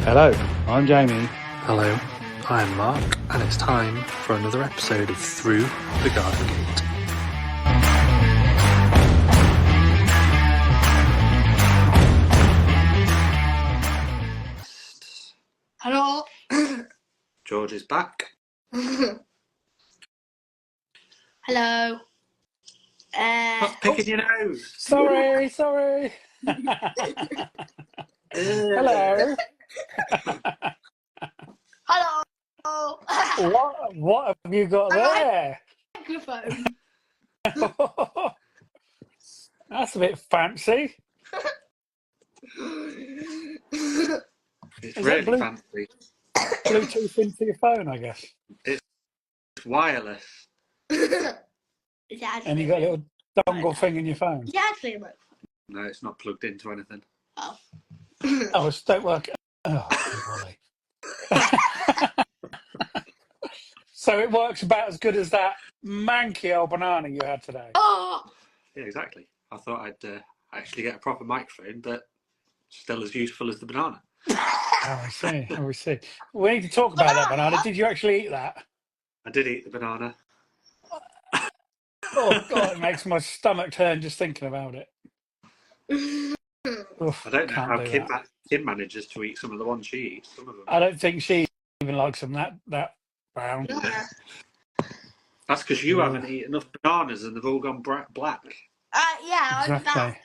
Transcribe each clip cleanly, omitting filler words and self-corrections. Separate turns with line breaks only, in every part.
Hello, I'm Jamie.
Hello, I'm Mark, and it's time for another episode of Through the Garden Gate.
Hello.
George is back.
Hello.
Stop picking your nose.
Sorry. Hello.
Hello.
What have you got there?
Microphone.
That's a bit fancy.
It's
Is
really
that
fancy.
Bluetooth into your phone, I guess.
It's wireless.
And you got a little dongle thing in your phone.
Yeah, actually, right.
No, it's not plugged into anything.
Oh.
Oh, it don't work. Oh, golly. So it works about as good as that manky old banana you had today.
Oh.
Yeah, exactly. I thought I'd actually get a proper microphone, but still as useful as the banana.
Oh, I see. We need to talk about that banana. Did you actually eat that?
I did eat the banana.
Oh, God, it makes my stomach turn just thinking about it. Oof,
I don't know how
do
Kim
that.
manages to eat some of the ones she eats. Some of them.
I don't think she even likes them that brown.
Yeah.
That's because you haven't eaten enough bananas and they've all gone black.
Yeah,
Exactly.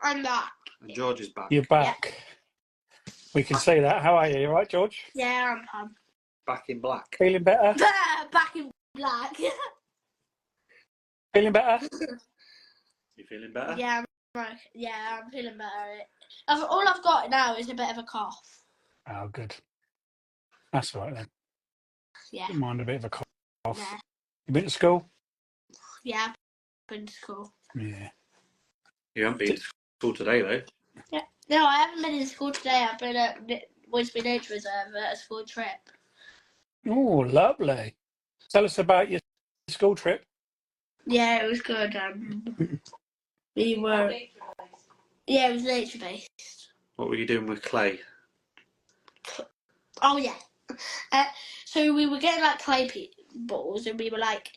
I'm back.
And George is back.
You're back. Yeah. We can see that. How are you? You all right, George?
Yeah, I'm pumped.
Back in black.
Feeling better?
Back in black.
Feeling better?
You feeling better?
Yeah, I'm feeling better. All I've got now is a bit of a cough.
Oh, good. That's all right then.
Yeah.
Don't mind a bit of a cough.
Yeah.
You been to school?
Yeah, I've been to school.
Yeah.
You haven't been to school today, though.
Yeah. No, I haven't been in school today. I've been at Wisby Nature Reserve at a school trip.
Oh, lovely. Tell us about your school trip.
Yeah, it was good. We were. Yeah, it was nature based.
What were you doing with clay?
Oh yeah. So we were getting like clay balls, and we were like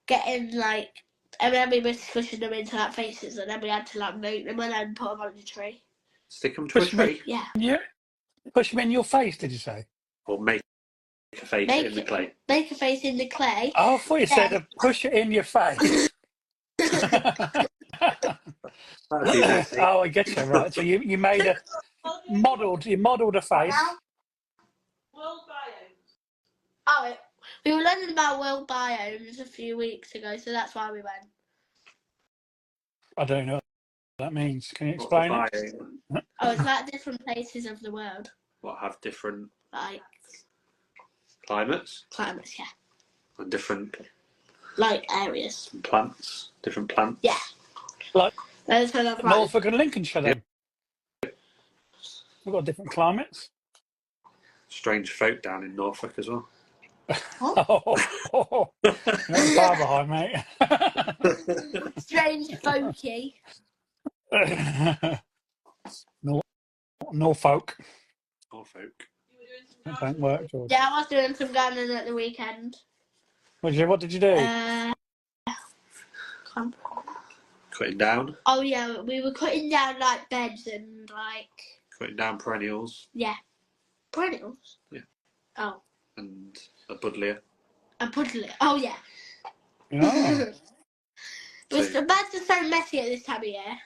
getting like, and then we were squishing them into like faces, and then we had to like make them and then put them on the tree.
Stick them to a tree?
Yeah.
Yeah. Push them in your face, did you say?
Or make a face in the clay?
Make a face in the clay.
Oh, I thought you said to push it in your face. Oh, I get you, right. So you made you modelled a face.
World biomes. Oh, we were learning about world biomes a few weeks ago, so that's why we went.
I don't know what that means. Can you explain it?
Oh, it's like different places of the world.
What have different
like
climates?
Climates, yeah.
And different
like areas.
Plants. Different plants.
Yeah.
Like
Norfolk
and Lincolnshire then. Yeah. We've got different climates.
Strange folk down in Norfolk as well.
Oh, not far behind, mate.
Strange folky.
Norfolk.
Norfolk.
That don't work, George.
Yeah, I was doing some gardening at the weekend.
What did you do?
Cutting down.
Oh yeah, we were cutting down like beds and like
cutting down perennials.
Yeah. Perennials?
Yeah.
Oh.
And a buddleia.
A buddleia. Oh yeah.
Oh.
The beds are so messy at this time of year.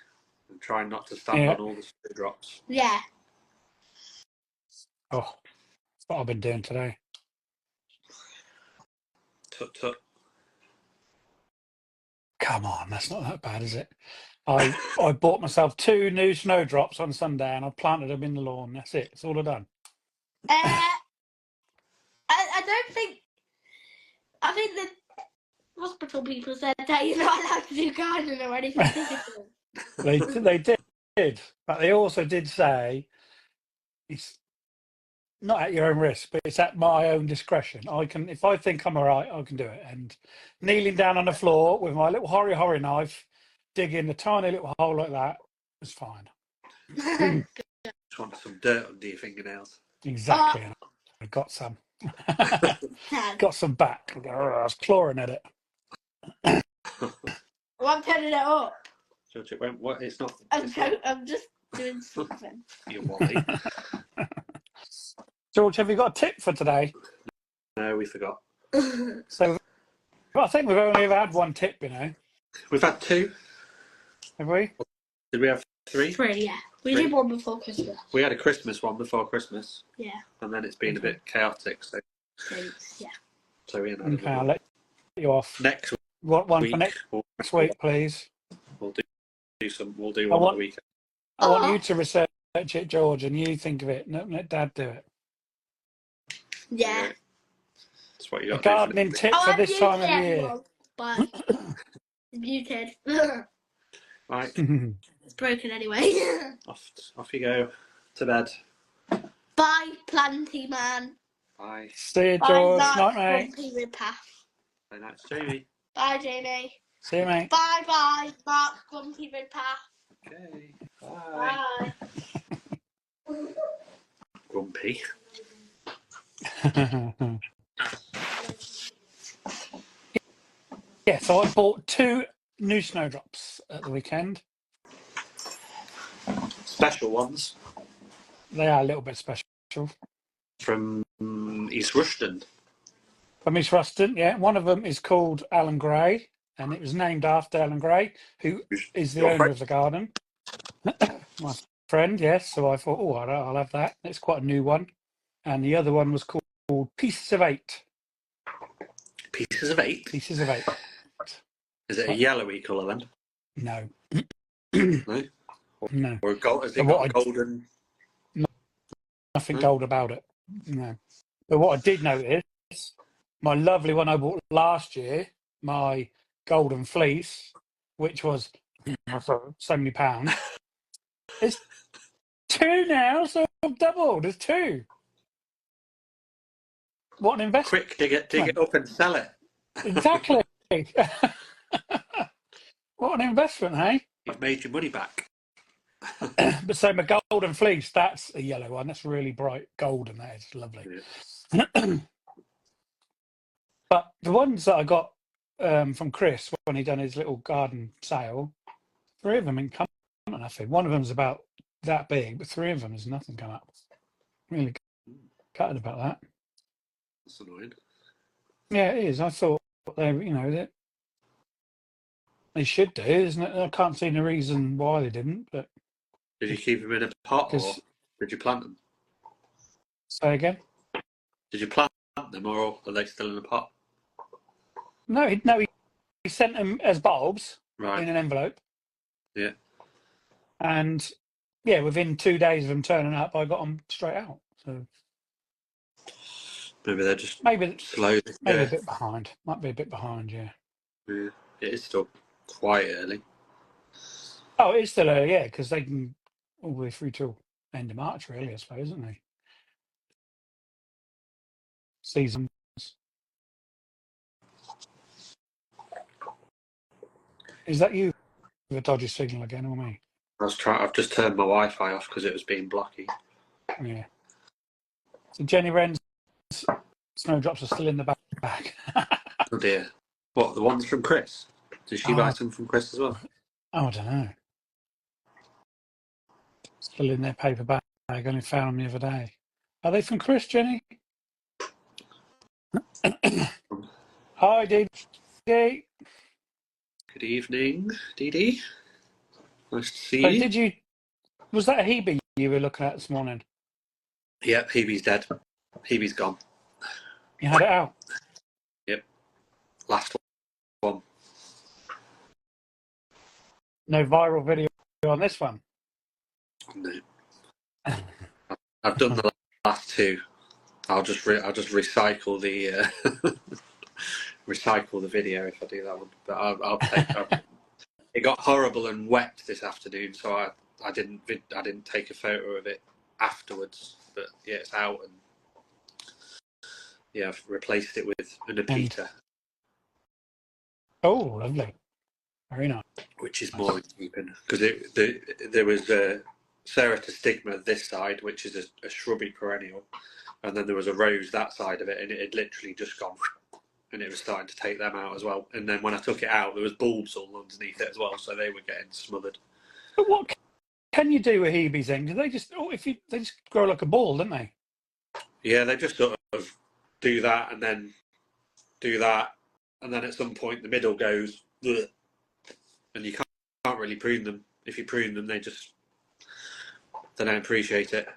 And trying not to stand on all the snowdrops.
Yeah.
Oh, that's what I've been doing today.
Tut tut.
Come on, that's not that bad, is it? I bought myself 2 new snowdrops on Sunday and I planted them in the lawn. That's it. It's all I've done.
I don't think. I think the hospital people said that you're not allowed to do gardening or anything physical.
They did, but they also did say it's not at your own risk, but it's at my own discretion. If I think I'm all right, I can do it. And kneeling down on the floor with my little hori knife, digging a tiny little hole like that was fine.
Just want some dirt under your fingernails.
Exactly. And I got some.
Ten.
Got some back. I was clawing at it.
Well, I'm turning it up.
George, it went. What? It's not.
I'm just doing something.
You Wally.
George, have you got a tip for today?
No, we forgot.
So I think we've only ever had one tip, you know.
We've had 2.
Have we?
Did we have 3?
3, yeah. We
3?
did one before Christmas.
We had a Christmas one before Christmas.
Yeah.
And then it's been a bit chaotic. So
Yeah.
we had
Okay, I'll let you off.
next
What one
week.
for next week, please?
We'll do some. We'll do one a week.
I want you to research it, George, and you think of it. No, let Dad do it.
Yeah.
That's what you
A
got to do.
gardening tip for this time of year.
But muted.
Right.
It's broken anyway.
Off you go to bed.
Bye, Planty Man.
Bye.
See you,
Bye,
George.
Mark
Night, mate.
Grumpy Ridpath.
Bye, night, Jamie.
Bye, Jamie.
See you, mate.
Bye, Mark Grumpy Ridpath.
Okay. Bye.
Bye.
Grumpy.
Yeah, so I bought 2 new snowdrops at the weekend.
Special ones
They are a little bit special.
from East Rushden.
From East Ruston, yeah. One of them is called Alan Gray, and it was named after Alan Gray, who is the
Your
owner
friend?
of the garden. My friend, yes. So I thought, oh, I'll have that. It's quite a new one. And the other one was called Pieces of 8.
Pieces of 8.
Pieces of 8.
Is it a yellowy colour then?
No.
No.
No.
Or gold? Has
But
it
what
got
I-
golden?
Nothing
No?
gold about it. No. But what I did notice, my lovely one I bought last year, my golden fleece, which was so many pounds, it's 2 now, so I've doubled. It's 2. What an investment.
Quick, dig it up and sell it.
Exactly. What an investment, hey?
You've made your money back.
But so my golden fleece, that's a yellow one. That's really bright golden. That is lovely.
Yeah.
But the ones that I got from Chris when he done his little garden sale, 3 of them ain't come up nothing. One of them's about that big, but 3 of them has nothing come up. Really gutted about that.
That's annoying.
Yeah, it is. I thought that they should do, isn't it? I can't see any reason why they didn't. But
Did you keep them in a pot or did you plant them?
say again.
Did you plant them or are they still in a pot?
No, he sent them as bulbs in
Right.
an envelope.
Yeah.
And yeah, within 2 days of them turning up, I got them straight out. So
Maybe they're just
maybe
slow.
a bit behind. Might be a bit behind, yeah.
Yeah. It is still quite early.
Oh, it's still early, yeah, because they can all the way through till end of March, really, I suppose, isn't they? Seasons. Is that you with a dodgy signal again, or me?
I've just turned my Wi-Fi off because it was being blocky.
Yeah. So Jenny Wren's snowdrops are still in the bag.
Oh dear. What, the ones from Chris? Did she buy some from Chris as well?
Oh, I don't know. Still in their paper bag. I only found them the other day. Are they from Chris, Jenny? Hi, Dee Dee.
Good evening, Dee Dee. Nice to see
So
you.
was that a Hebe you were looking at this morning?
Yep, Hebe's dead. Hebe's gone.
You had it out?
Yep. Last one.
No viral video on this one?
No. I've done the last 2. I'll just recycle the recycle the video if I do that one. But I'll take. It got horrible and wet this afternoon, so I didn't take a photo of it afterwards. But yeah, it's out, and yeah, I've replaced it with an Apita,
Oh, lovely. Very nice.
which is more in keeping because there was Ceratostigma this side, which is a shrubby perennial, and then there was a rose that side of it, and it had literally just gone, and it was starting to take them out as well. And then when I took it out, there was bulbs all underneath it as well, so they were getting smothered.
But what can you do with Hebes then? Do they just, they just grow like a ball, don't they?
Yeah, they just sort of do that and then do that, and then at some point the middle goes, ugh, and you can't really prune them. If you prune them, they don't appreciate it.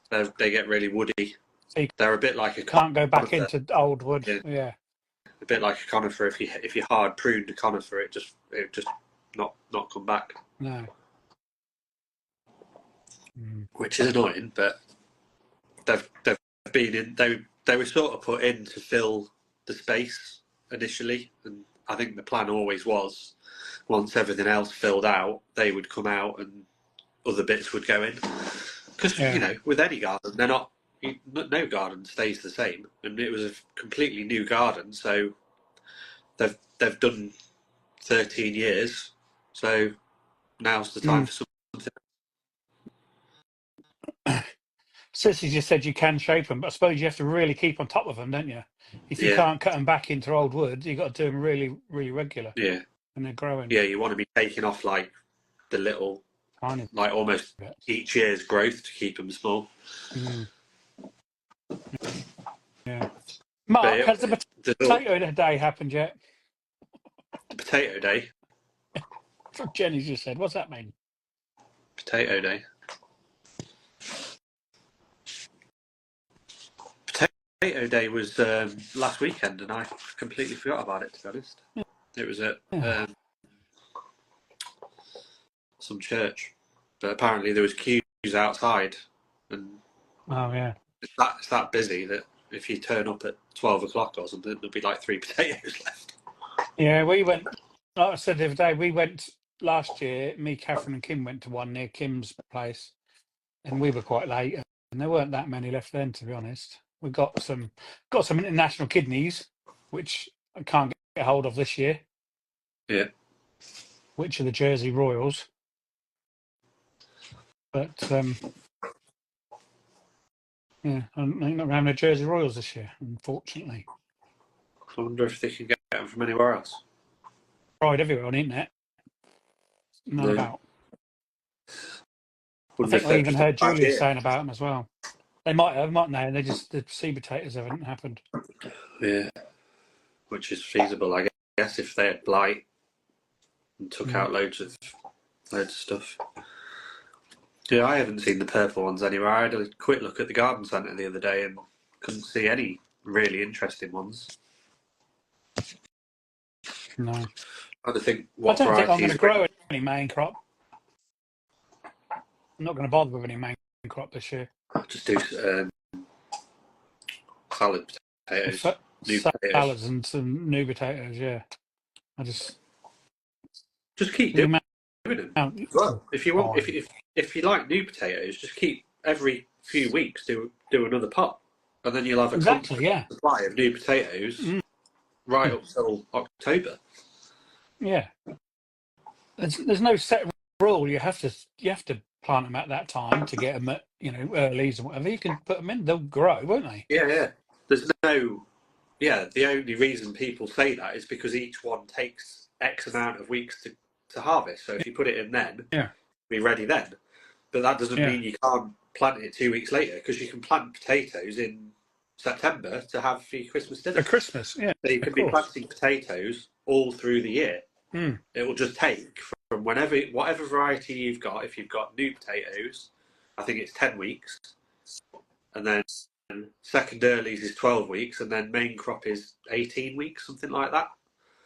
They get really woody.
So you
They're a bit like a
can't go back
conifer.
into old wood. Yeah.
A bit like a conifer. If you hard pruned a conifer, it just not come back.
No.
Which is annoying, but they've been in. They were sort of put in to fill the space initially, and I think the plan always was, once everything else filled out, they would come out and other bits would go in. Because with any garden, they're not. No garden stays the same, and it was a completely new garden. So they've done 13 years. So now's the time for something.
Sissy just said you can shape them, but I suppose you have to really keep on top of them, don't you? If you can't cut them back into old wood, you've got to do them really, really regular.
Yeah.
And they're growing.
Yeah, you want to be taking off like the little,
tiny,
like almost each year's growth to keep them small.
Yeah. Mark, has the potato day happened yet?
The potato day?
That's what Jenny just said. What's that mean?
Potato day? Potato day was last weekend, and I completely forgot about it, to be honest. It was at some church, but apparently there was queues outside, and it's that busy that if you turn up at 12 o'clock or something, there'll be like 3 potatoes left.
Yeah, we went, like I said the other day, we went last year, me, Catherine and Kim went to one near Kim's place, and we were quite late, and there weren't that many left then, to be honest. We got some international kidneys, which I can't get hold of this year.
Yeah.
Which are the Jersey Royals. But yeah, I'm not having a Jersey Royals this year, unfortunately.
I wonder if they can get them from anywhere else.
Tried everywhere on the internet. None about. I think I even heard Julia saying about them as well. They might have, mightn't they? And the sea potatoes haven't happened.
Yeah, which is feasible, I guess, if they had blight and took out loads of stuff. Yeah, I haven't seen the purple ones anywhere. I had a quick look at the garden centre the other day and couldn't see any really interesting ones.
No.
I don't think
I'm going to grow any main crop. I'm not going to bother with any main crop this year.
I'll just do salad potatoes.
Salads and some new potatoes, yeah. I just
keep doing them. Well, if you want, if you like new potatoes, just keep every few weeks do another pot, and then you'll have a constant supply of new potatoes right up till October.
Yeah, there's no set rule. You have to plant them at that time to get them at earlies and whatever. You can put them in; they'll grow, won't they?
Yeah. There's no. Yeah, the only reason people say that is because each one takes X amount of weeks to harvest. So if you put it in then, be ready then. But that doesn't mean you can't plant it 2 weeks later, because you can plant potatoes in September to have for your Christmas dinner.
For Christmas, yeah.
So you can be planting potatoes all through the year. It will just take from whatever variety you've got. If you've got new potatoes, I think it's 10 weeks. And then second earlies is 12 weeks, and then main crop is 18 weeks, something like that.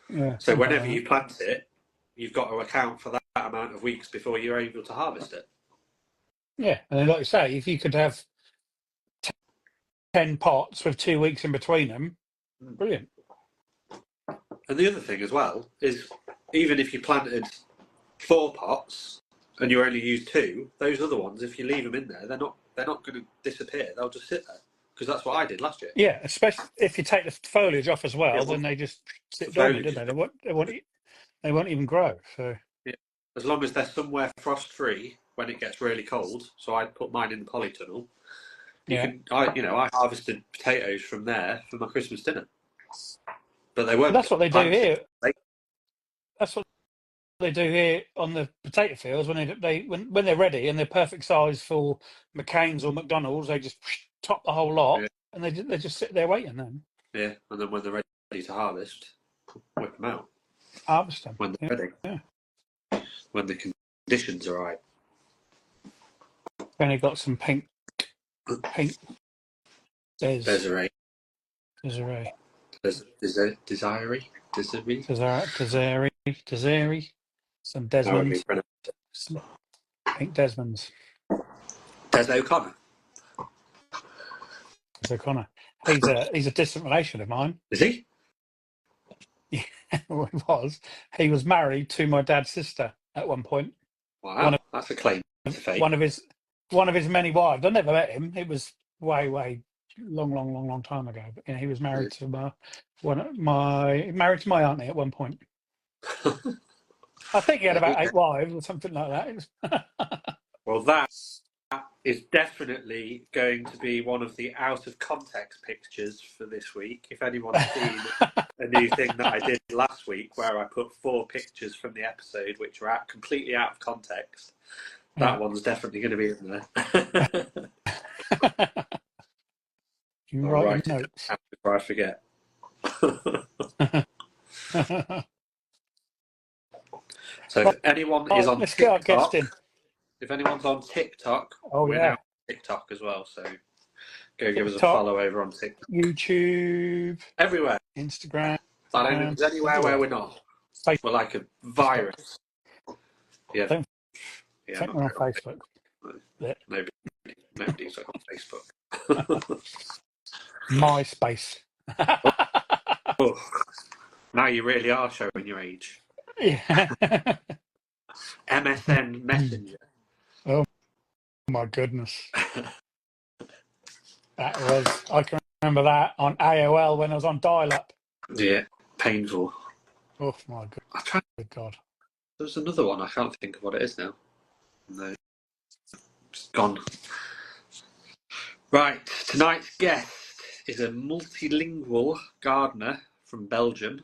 Yeah,
so whenever you plant it, you've got to account for that amount of weeks before you're able to harvest it.
Yeah, and then like you say, if you could have 10 pots with 2 weeks in between them, brilliant.
And the other thing as well is, even if you planted 4 pots and you only use 2, those other ones, if you leave them in there, they're not going to disappear. They'll just sit there, because that's what I did last year. Yeah,
especially if you take the foliage off as well, then they just sit dormant, don't they? They won't even grow. So
as long as they're somewhere frost free when it gets really cold. So I'd put mine in the polytunnel.
Yeah.
I harvested potatoes from there for my Christmas dinner. But they weren't.
That's what they do
planted.
here. That's what they do here on the potato fields when they're ready and they're perfect size for McCain's or McDonald's. They just top the whole lot,
Yeah.
and they just sit there waiting then.
Yeah, and then when they're ready to harvest, whip them out.
Harvest them
When they're ready.
Yeah.
When the conditions are right.
Then they got some pink.
Desiree.
Desiree. Some Desmonds. Some pink Desmonds.
Des O'Connor.
Des O'Connor. He's a distant relation of mine.
Is he?
Yeah, well, he was married to my dad's sister at one point.
Wow, that's a claim to fame.
One of his many wives. I never met him. It was way long time ago. But he was married to married to my auntie at one point. I think he had about 8 wives or something like that.
Well, that is definitely going to be one of the out of context pictures for this week. If anyone's seen a new thing that I did last week where I put 4 pictures from the episode which were completely out of context, that one's definitely going to be in there.
You write notes
before I forget. So if anyone is on TikTok, if anyone's on TikTok, we're now on TikTok as well. So go give us a follow over on TikTok,
YouTube,
everywhere,
Instagram.
I don't think there's anywhere where we're not. We're like a virus. Yeah,
I think we're on Facebook.
Nobody's on Facebook.
MySpace.
Oh, now you really are showing your age.
Yeah.
MSN Messenger.
Oh my goodness. I can remember that on AOL when I was on dial-up.
Yeah, painful.
Oh my God.
There's another one. I can't think of what it is now. No, it's gone. Right, tonight's guest is a multilingual gardener from Belgium.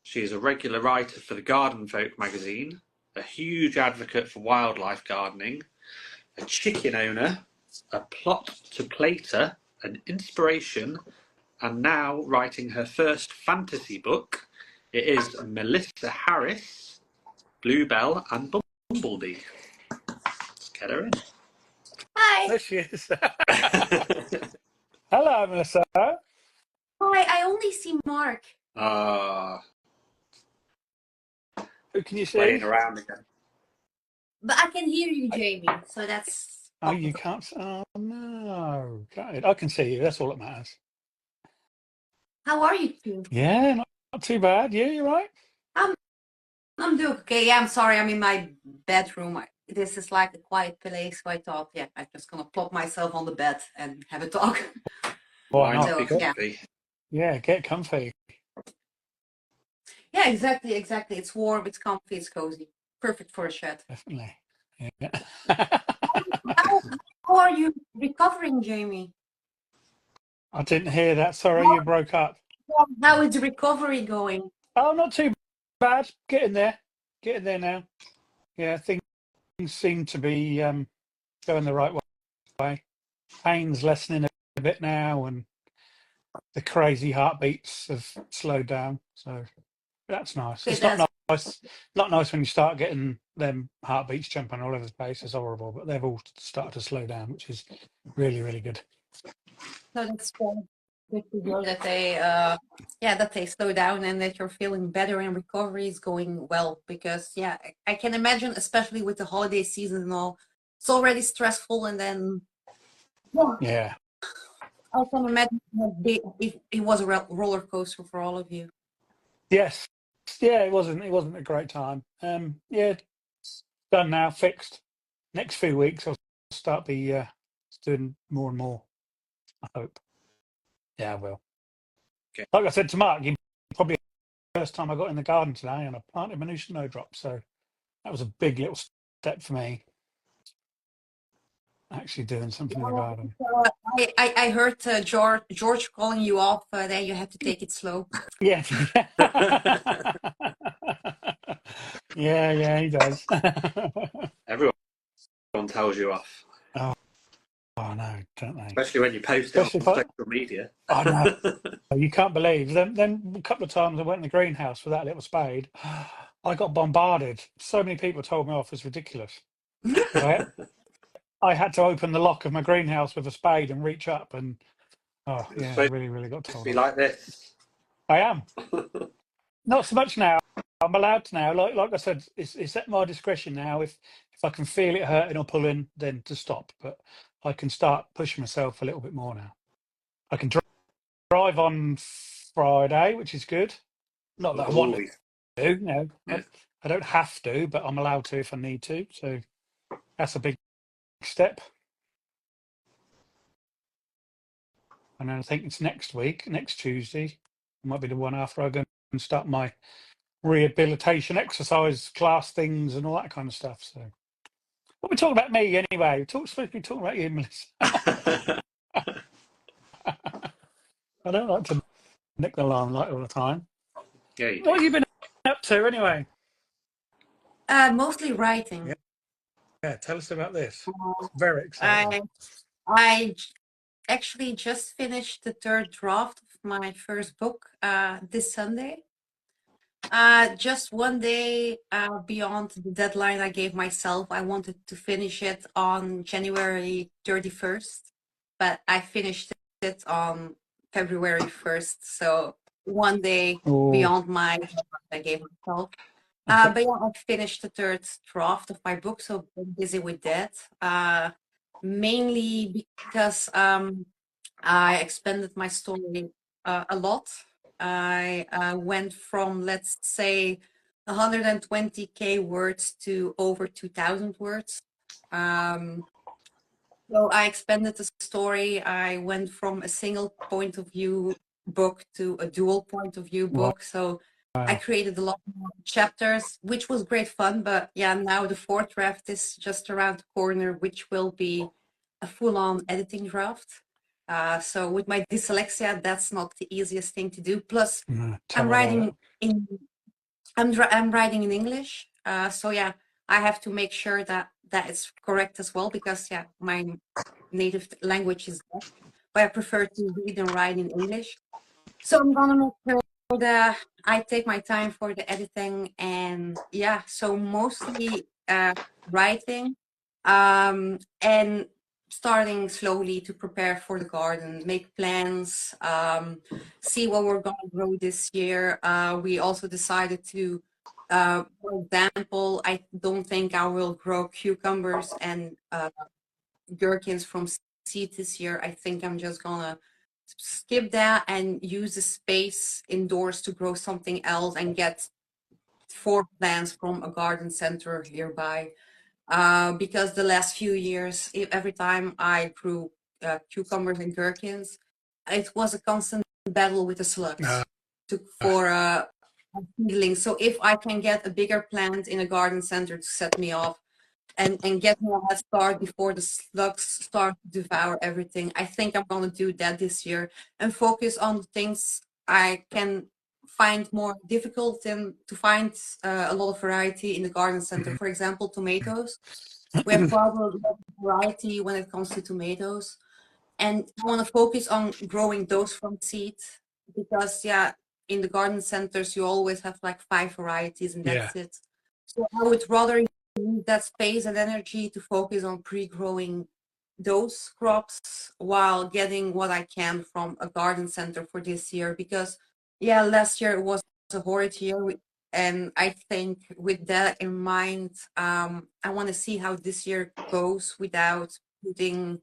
She is a regular writer for the Garden Folk magazine, a huge advocate for wildlife gardening, a chicken owner, a plot to plater, an inspiration, and now writing her first fantasy book. It is Melissa Heris, Bluebell and Bumblebee. Let's get her in.
Hi.
There she is. Hello, Melissa.
Hi, I only see Mark.
Who can you see?
Playing around again.
But I can hear you, Jamie, so that's...
Oh, you can't. Oh, no. I can see you. That's all that matters.
How are you two?
Yeah, not too bad. Yeah, you're right.
I'm doing okay. Yeah, I'm sorry. I'm in my bedroom. This is like a quiet place, so I thought, yeah, I'm just going to plop myself on the bed and have a talk.
Why not?
So,
Be comfy.
Yeah, get comfy.
Yeah, exactly. It's warm, it's comfy, it's cozy. Perfect for a shed.
Definitely. Yeah.
How are you recovering, Jamie?
I didn't hear that. Sorry, you broke up.
How is the recovery going?
Oh, not too bad. Getting there now. Yeah, things seem to be going the right way. Pain's lessening a bit now, and the crazy heartbeats have slowed down. So that's nice. It's not nice. Not nice when you start getting them heartbeats jumping all over the place. It's horrible, but they've all started to slow down, which is really good.
So that's good to hear that they slow down and that you're feeling better and recovery is going well. Because I can imagine, especially with the holiday season and all, it's already stressful, and then
Yeah.
I can imagine if it was a roller coaster for all of you.
Yes. Yeah, it wasn't a great time. Yeah, it's done now, fixed. Next few weeks I'll start doing more and more, I hope. Yeah, I will.
Okay.
Like I said to Mark, probably the first time I got in the garden today and I planted my new snowdrop, so that was a big little step for me. actually doing something in the garden.
I heard George calling you off. That you have to take it slow.
Yeah. yeah, he does.
Everyone tells you off.
Oh no, don't they?
Especially when you post
Especially
it on social media.
I know. You can't believe. Then a couple of times I went in the greenhouse with that little spade. I got bombarded. So many people told me off. It's ridiculous. I had to open the lock of my greenhouse with a spade and reach up and I really got told
be
off.
like this.
I am. Not so much now. I'm allowed to now. Like I said, it's at my discretion now. If I can feel it hurting or pulling, then to stop. But I can start pushing myself a little bit more now. I can drive on Friday, which is good. Not that I want to. No,
Yeah.
I don't have to, but I'm allowed to if I need to. So that's a big step. And then I think it's next week, next Tuesday. It might be the one after I go and start my rehabilitation exercise class things and all that kind of stuff. So, what we talking about me anyway? We're supposed to be talking about you, Melissa. I don't like to nick the limelight all the time.
Yeah, you
What
do.
have you been up to anyway?
Mostly writing.
Yeah, tell us about this. Very exciting.
I actually just finished the third draft of my first book this Sunday. Just one day beyond the deadline I gave myself. I wanted to finish it on January 31st, but I finished it on February 1st. So one day beyond my deadline I gave myself. But yeah, I finished the third draft of my book, so I'm busy with that. Mainly because I expanded my story a lot. I went from, let's say, 120K words to over 2,000 words. So I expanded the story. I went from a single point of view book to a dual point of view book. So I created a lot more chapters, which was great fun. But yeah, now the fourth draft is just around the corner, which will be a full-on editing draft. So with my dyslexia, that's not the easiest thing to do. Plus, I'm writing in English. So yeah, I have to make sure that that is correct as well, because yeah, my native language is Dutch, but I prefer to read and write in English. So I'm gonna make sure that I take my time for the editing, and yeah, so mostly writing and starting slowly to prepare for the garden, make plans, see what we're gonna grow this year. We also decided to, for example, I don't think I will grow cucumbers and gherkins from seed this year. I think I'm just gonna skip that and use the space indoors to grow something else and get 4 plants from a garden center nearby. Because the last few years, every time I grew cucumbers and gherkins, it was a constant battle with the slugs for seedling. So if I can get a bigger plant in a garden center to set me off and get me a head start before the slugs start to devour everything, I think I'm going to do that this year and focus on the things I can find more difficult than to find a lot of variety in the garden center. For example, tomatoes. We have quite a lot of variety when it comes to tomatoes, and I want to focus on growing those from seed, because yeah, in the garden centers you always have like 5 varieties and that's it. So I would rather use that space and energy to focus on pre-growing those crops while getting what I can from a garden center for this year, because yeah, last year it was a horrid year, and I think with that in mind, I want to see how this year goes without putting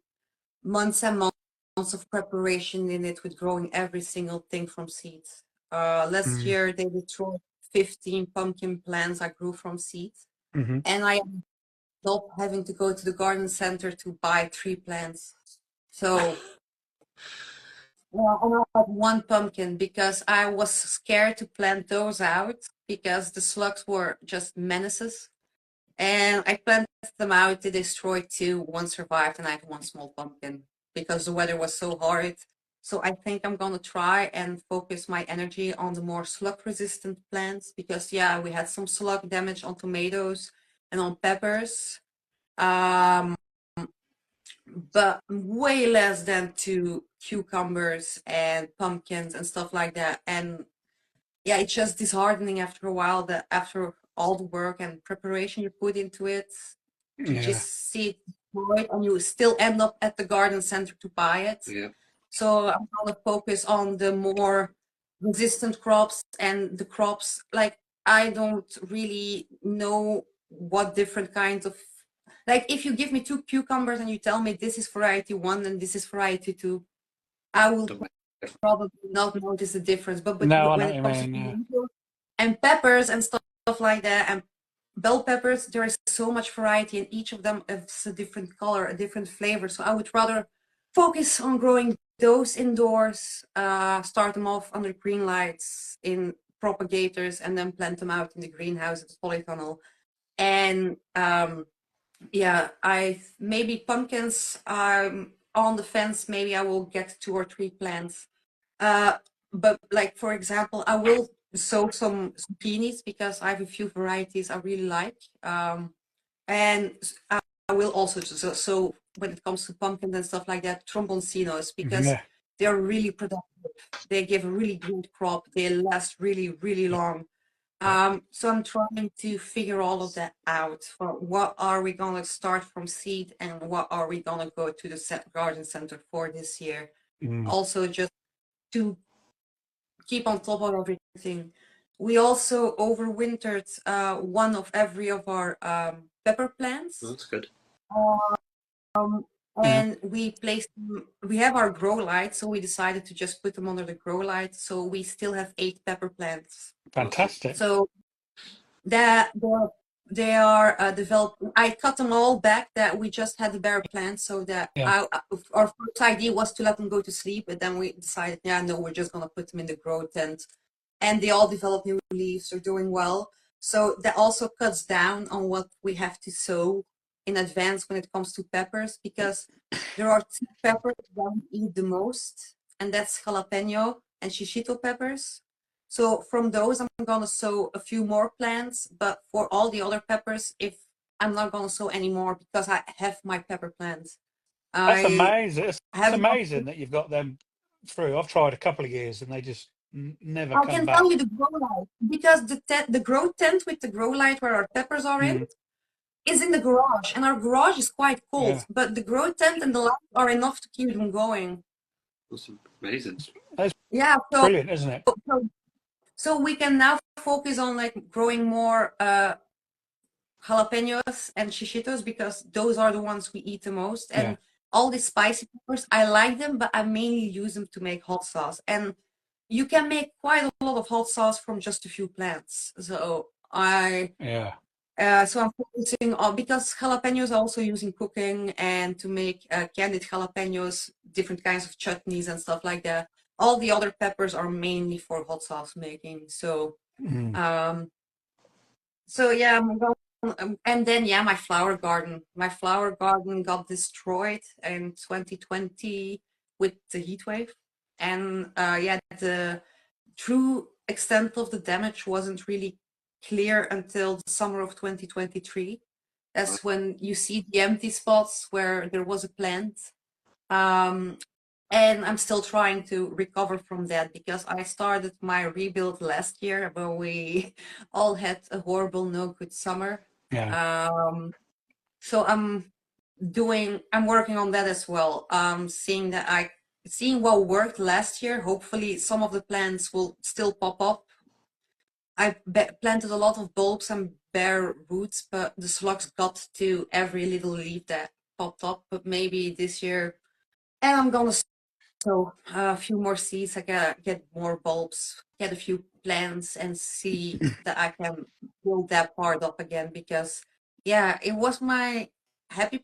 months and months of preparation in it with growing every single thing from seeds. Last year they destroyed 15 pumpkin plants I grew from seeds, and I ended up having to go to the garden center to buy 3 plants. So well, and I had 1 pumpkin because I was scared to plant those out because the slugs were just menaces. And I planted them out. They destroyed 2, 1 survived, and I had 1 small pumpkin because the weather was so hard. So I think I'm gonna try and focus my energy on the more slug-resistant plants because yeah, we had some slug damage on tomatoes and on peppers, but way less than to cucumbers and pumpkins and stuff like that. And yeah, it's just disheartening after a while that after all the work and preparation you put into it, to
Yeah.
just see it destroyed and you still end up at the garden center to buy it.
Yeah.
So I'm gonna focus on the more resistant crops and the crops like I don't really know what different kinds of like if you give me 2 cucumbers and you tell me this is variety 1 and this is variety 2, I will
Don't make-
probably not notice the difference. But
No, I
when
know
it
what
comes
you
to
mean. Yeah.
tomatoes and peppers and stuff like that and bell peppers, there is so much variety and each of them has a different color, a different flavor. So I would rather focus on growing those indoors, start them off under green lights in propagators and then plant them out in the greenhouse at the polytunnel. And yeah, I maybe pumpkins on the fence, maybe I will get 2 or 3 plants. But like for example, I will sow some zucchinis because I have a few varieties I really like. And I will also so when it comes to pumpkins and stuff like that, tromboncinos because
Yeah.
they're really productive. They give a really good crop. They last really, really long. So I'm trying to figure all of that out. For what are we gonna start from seed and what are we gonna go to the garden center for this year?
Mm.
Also, just to keep on top of everything. We also overwintered 1 of every of our pepper plants.
That's good.
And we placed them, we have our grow light, so we decided to just put them under the grow light. So we still have 8 pepper plants.
Fantastic.
So that they are developed. I cut them all back that we just had the bare plants so that
Yeah.
our first idea was to let them go to sleep, but then we decided, yeah, no, we're just gonna put them in the grow tent. And they all develop new leaves, they're doing well. So that also cuts down on what we have to sow in advance when it comes to peppers, because there are 2 peppers that we eat the most, and that's jalapeno and shishito peppers. So from those, I'm gonna sow a few more plants, but for all the other peppers, if I'm not gonna sow anymore because I have my pepper plants.
That's
I
amazing. It's
have
amazing that you've got them through. I've tried a couple of years and they just never
I
come
can
back.
tell you the grow light because the grow tent with the grow light where our peppers are in is in the garage, and our garage is quite cold.
Yeah.
But the grow tent and the light are enough to keep them going.
That's amazing.
That's
Yeah, so
brilliant, isn't it?
so we can now focus on like growing more jalapenos and shishitos because those are the ones we eat the most. And
Yeah.
all the spicy peppers, I like them, but I mainly use them to make hot sauce. And you can make quite a lot of hot sauce from just a few plants. So
Yeah.
so I'm focusing on because jalapenos are also used in cooking and to make candied jalapenos, different kinds of chutneys and stuff like that. All the other peppers are mainly for hot sauce making. So so yeah, I'm going, and then yeah, my flower garden. My flower garden got destroyed in 2020 with the heat wave, and yeah, the true extent of the damage wasn't really clear until the summer of 2023. That's when you see the empty spots where there was a plant. And I'm still trying to recover from that because I started my rebuild last year, but we all had a horrible, no good summer.
Yeah.
So I'm working on that as well. Seeing what worked last year. Hopefully, some of the plants will still pop up. I planted a lot of bulbs and bare roots, but the slugs got to every little leaf that popped up. But maybe this year, and I'm gonna sow a few more seeds. I get more bulbs, get a few plants, and see that I can build that part up again. Because yeah, it was my happy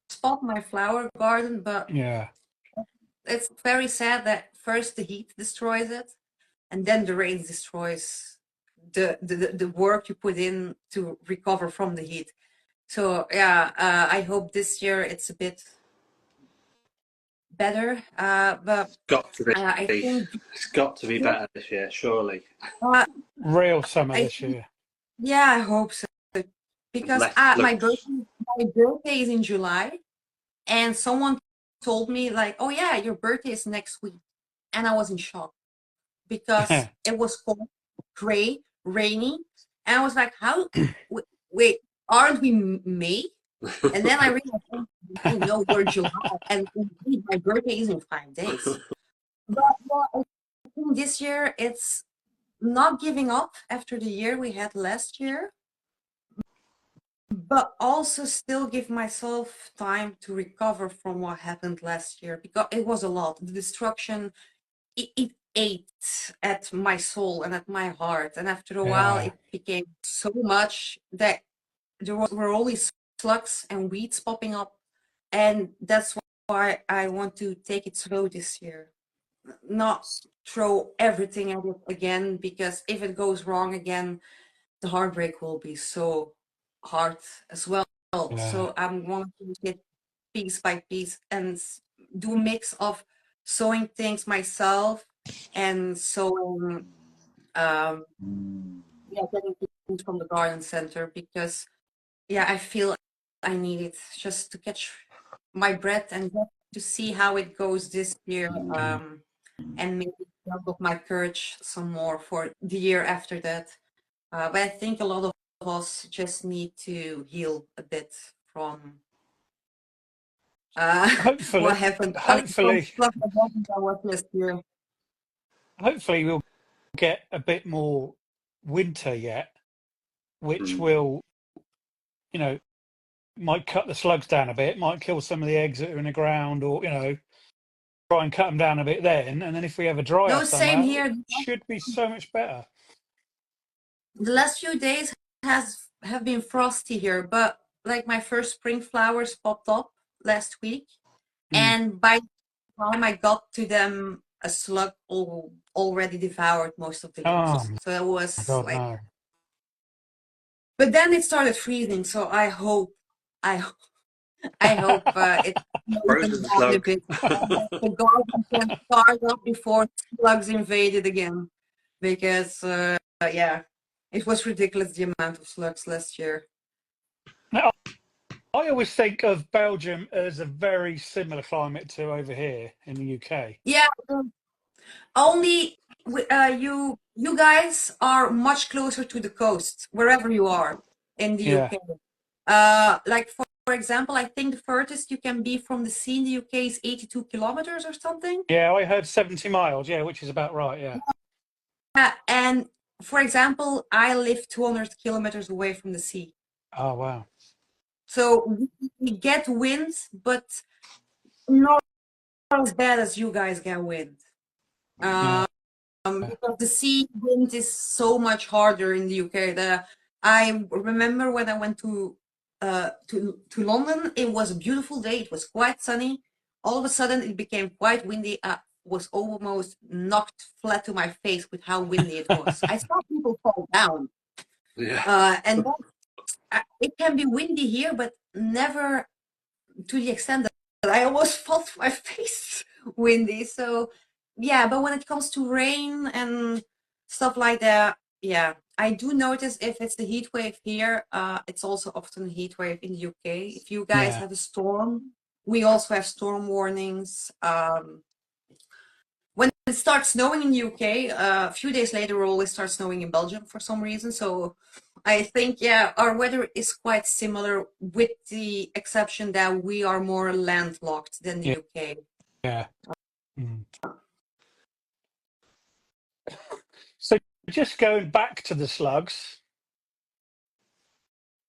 spot, my flower garden, but
Yeah.
it's very sad that first the heat destroys it, and then the rain destroys the work you put in to recover from the heat. So yeah, I hope this year it's a bit better. But
Got to be.
I think
It's got to be better this year, surely.
uh,
Real summer
I
this
think,
year.
yeah, I hope so. Because
Less
my
flukes.
birthday is in July, and someone told me like, "Oh yeah, your birthday is next week," and I was in shock because it was cold, gray, rainy, and I was like, "How? Wait, aren't we May?" And then I realized, oh no, we're July, and indeed my birthday is in 5 days. But yeah, I think this year it's not giving up after the year we had last year, but also still give myself time to recover from what happened last year because it was a lot. The destruction, it ate at my soul and at my heart, and after a while,
Yeah.
it became so much that were always slugs and weeds popping up, and that's why I want to take it slow this year, not throw everything at it again, because if it goes wrong again, the heartbreak will be so hard as well.
Yeah.
So I'm going to take it piece by piece and do a mix of sewing things myself and sewing, yeah, getting things from the garden center, because yeah, I feel I need it just to catch my breath and just to see how it goes this year, and maybe build up my courage some more for the year after that. But I think a lot of us just need to heal a bit from
Hopefully,
what happened. From
hopefully,
stuff that happened that was last year.
hopefully we'll get a bit more winter yet, which will, you know, might cut the slugs down a bit, might kill some of the eggs that are in the ground, or try and cut them down a bit then. And then if we have a drier
No, same
summer, it
here.
should be so much better.
The last few days have been frosty here, but like my first spring flowers popped up last week,
Mm.
and by the time I got to them, a slug already devoured most of the
Oh
leaves. So it
my
was
God,
like,
no.
but then it started freezing. So I I hope it slows them
Frozen
down a
slug.
bit, and that the garden can start up before slugs invade it again. Because yeah, it was ridiculous the amount of slugs last year.
Now, I always think of Belgium as a very similar climate to over here in the UK.
Yeah, only you guys are much closer to the coast wherever you are in the
Yeah.
UK. Like for example, I think the furthest you can be from the sea in the UK is 82 kilometers or something.
Yeah, I heard 70 miles. Yeah, which is about right. Yeah.
And for example, I live 200 kilometers away from the sea.
Oh, wow.
So we get wind, but not as bad as you guys get wind.
Yeah.
Because the sea wind is so much harder in the UK. I remember when I went to London, it was a beautiful day. It was quite sunny. All of a sudden, it became quite windy. I was almost knocked flat to my face with how windy it was. I saw people fall down.
Yeah.
And it can be windy here, but never to the extent that I almost fell to my face windy. So yeah, but when it comes to rain and stuff like that, yeah, I do notice if it's the heat wave here, it's also often a heat wave in the UK. If you guys
Yeah.
have a storm, we also have storm warnings. When it starts snowing in the UK, a few days later, it always starts snowing in Belgium for some reason. So I think, yeah, our weather is quite similar, with the exception that we are more landlocked than the
Yeah.
UK.
Yeah. Mm. So just going back to the slugs,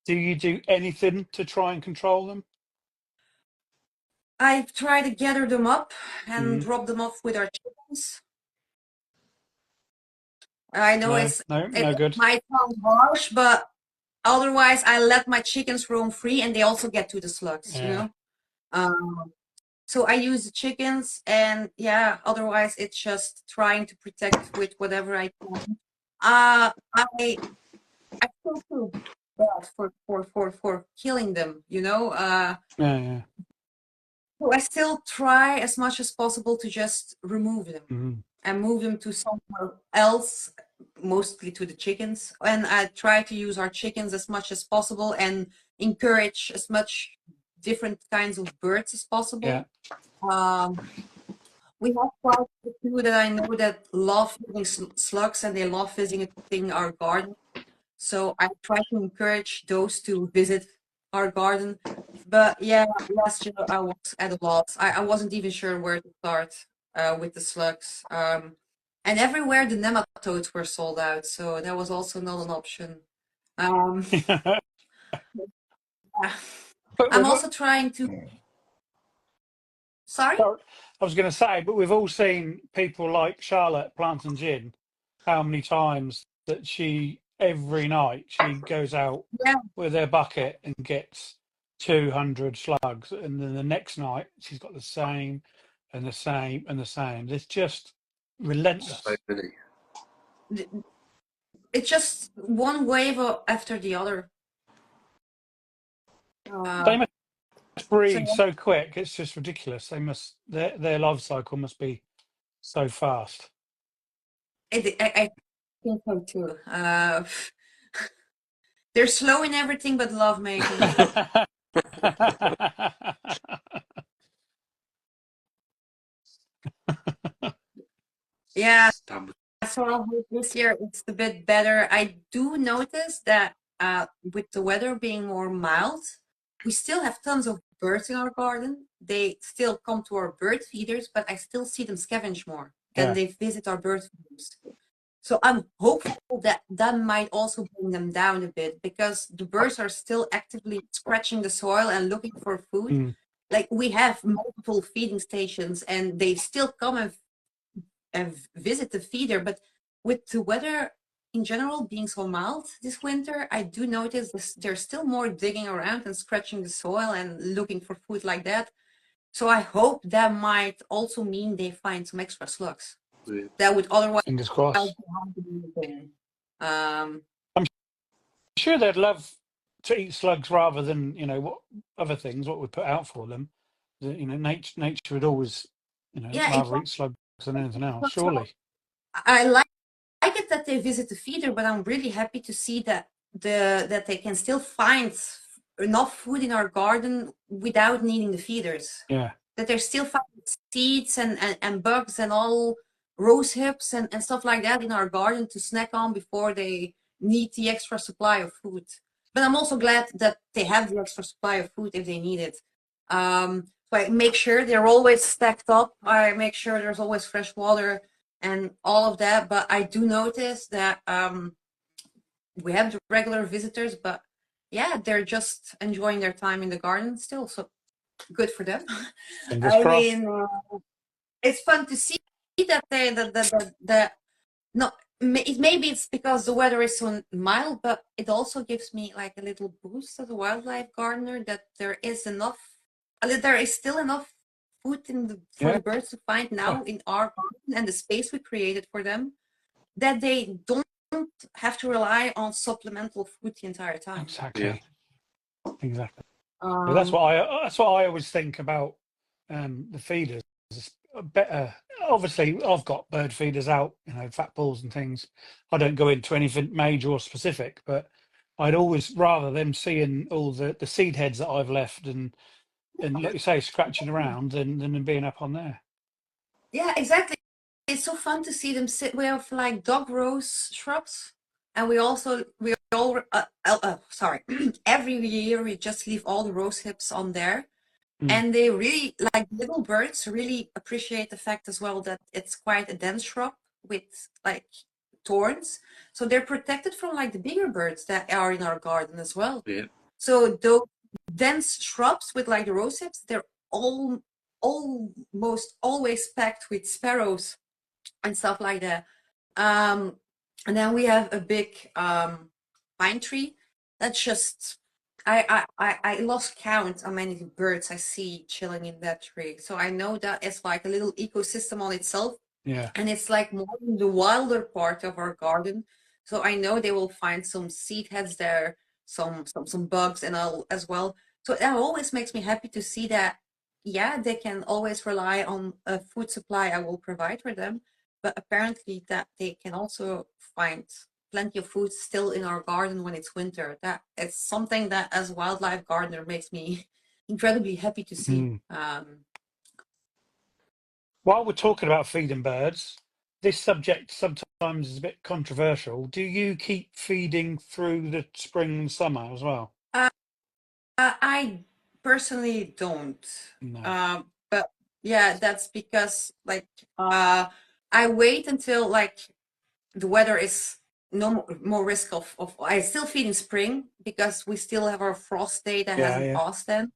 do you do anything to try and control them?
I try to gather them up and
Mm.
drop them off with our chickens. I know
No,
it
no good.
might sound harsh, but otherwise I let my chickens roam free, and they also get to the slugs, you
Yeah.
know? So I use the chickens, and yeah, otherwise it's just trying to protect with whatever I can. I still do. bad for killing them, you know.
Yeah.
So I still try as much as possible to just remove them
Mhm.
and move them to somewhere else, mostly to the chickens. And I try to use our chickens as much as possible and encourage as much different kinds of birds as possible. Um, we have quite a few that I know that love eating slugs and they love visiting our garden. So I try to encourage those to visit our garden. But yeah, last year I was at a loss. I wasn't even sure where to start with the slugs. And everywhere the nematodes were sold out, so that was also not an option. Um,
Yeah. But
I'm
we've,
also trying to. Sorry?
I was going to say, but we've all seen people like Charlotte Plantain Gin, how many times that every night she goes out
Yeah,
with her bucket and gets 200 slugs, and then the next night she's got the same and the same and the same. It's just relentless.
So many.
it's just one wave after the other.
They must
So
breed so quick; it's just ridiculous. Their life cycle must be so fast.
I think so too. They're slow in everything but love making. Yeah,
Damn.
so I hope this year it's a bit better. I do notice that with the weather being more mild, we still have tons of birds in our garden. They still come to our bird feeders, but I still see them scavenge more than
Yeah.
they visit our bird feeders. So I'm hopeful that that might also bring them down a bit because the birds are still actively scratching the soil and looking for food.
Mm.
Like we have multiple feeding stations and they still come and visit the feeder. But with the weather in general being so mild this winter, I do notice there's still more digging around and scratching the soil and looking for food like that. So I hope that might also mean they find some extra slugs
Yeah.
that would otherwise
Fingers crossed.
um,
I'm sure they'd love to eat slugs rather than what other things what we put out for them. Nature would always
yeah,
rather eat slugs than anything else. Surely.
I like it that they visit the feeder, but I'm really happy to see that that they can still find enough food in our garden without needing the feeders.
Yeah.
That they're still finding seeds and bugs and all rose hips and stuff like that in our garden to snack on before they need the extra supply of food. But I'm also glad that they have the extra supply of food if they need it. So I make sure they're always stacked up. I make sure there's always fresh water and all of that. But I do notice that we have the regular visitors, but yeah, they're just enjoying their time in the garden still. So good for them.
Fingers
I
crossed.
mean, it's fun to see that that no, maybe it's because the weather is so mild, but it also gives me like a little boost as a wildlife gardener that there is enough, there is still enough food for
Yeah.
the birds to find now in our garden and the space we created for them, that they don't have to rely on supplemental food the entire time.
Exactly. Exactly.
Um,
That's what I always think about the feeders. It's better. Obviously, I've got bird feeders out, fat balls and things. I don't go into anything major or specific, but I'd always rather them seeing all the seed heads that I've left and like you say, scratching around than them being up on there.
Yeah, exactly. It's so fun to see them sit. We have like dog rose shrubs, and we all sorry. Every year we just leave all the rose hips on there, and they really like little birds really appreciate the fact as well that it's quite a dense shrub with like thorns, so they're protected from like the bigger birds that are in our garden as well.
Yeah.
So those dense shrubs with like the rose hips, they're all almost always packed with sparrows and stuff like that. Um, and then we have a big pine tree that's just I lost count how many birds I see chilling in that tree. So I know that it's like a little ecosystem on itself.
Yeah.
And it's like more in the wilder part of our garden. So I know they will find some seed heads there, some bugs and all as well. So that always makes me happy to see that, yeah, they can always rely on a food supply I will provide for them, but apparently that they can also find plenty of food still in our garden when it's winter. That it's something that as a wildlife gardener makes me incredibly happy to see.
While we're talking about feeding birds, this subject sometimes is a bit controversial. Do you keep feeding through the spring and summer as well?
I personally don't.
No.
But yeah, that's because like I wait until like the weather is no more risk of I still feed in spring because we still have our frost day that hasn't passed then.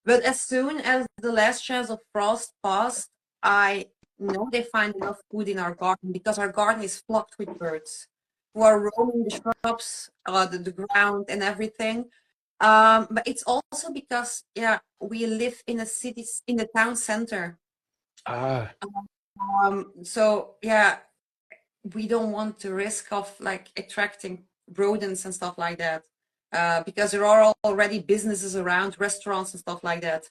But as soon as the last chance of frost passed, I know they find enough food in our garden because our garden is flocked with birds who are roaming the shrubs, the ground and everything. But it's also because, yeah, we live in a city, in the town center. So yeah, we don't want the risk of like attracting rodents and stuff like that, because there are already businesses around, restaurants and stuff like that.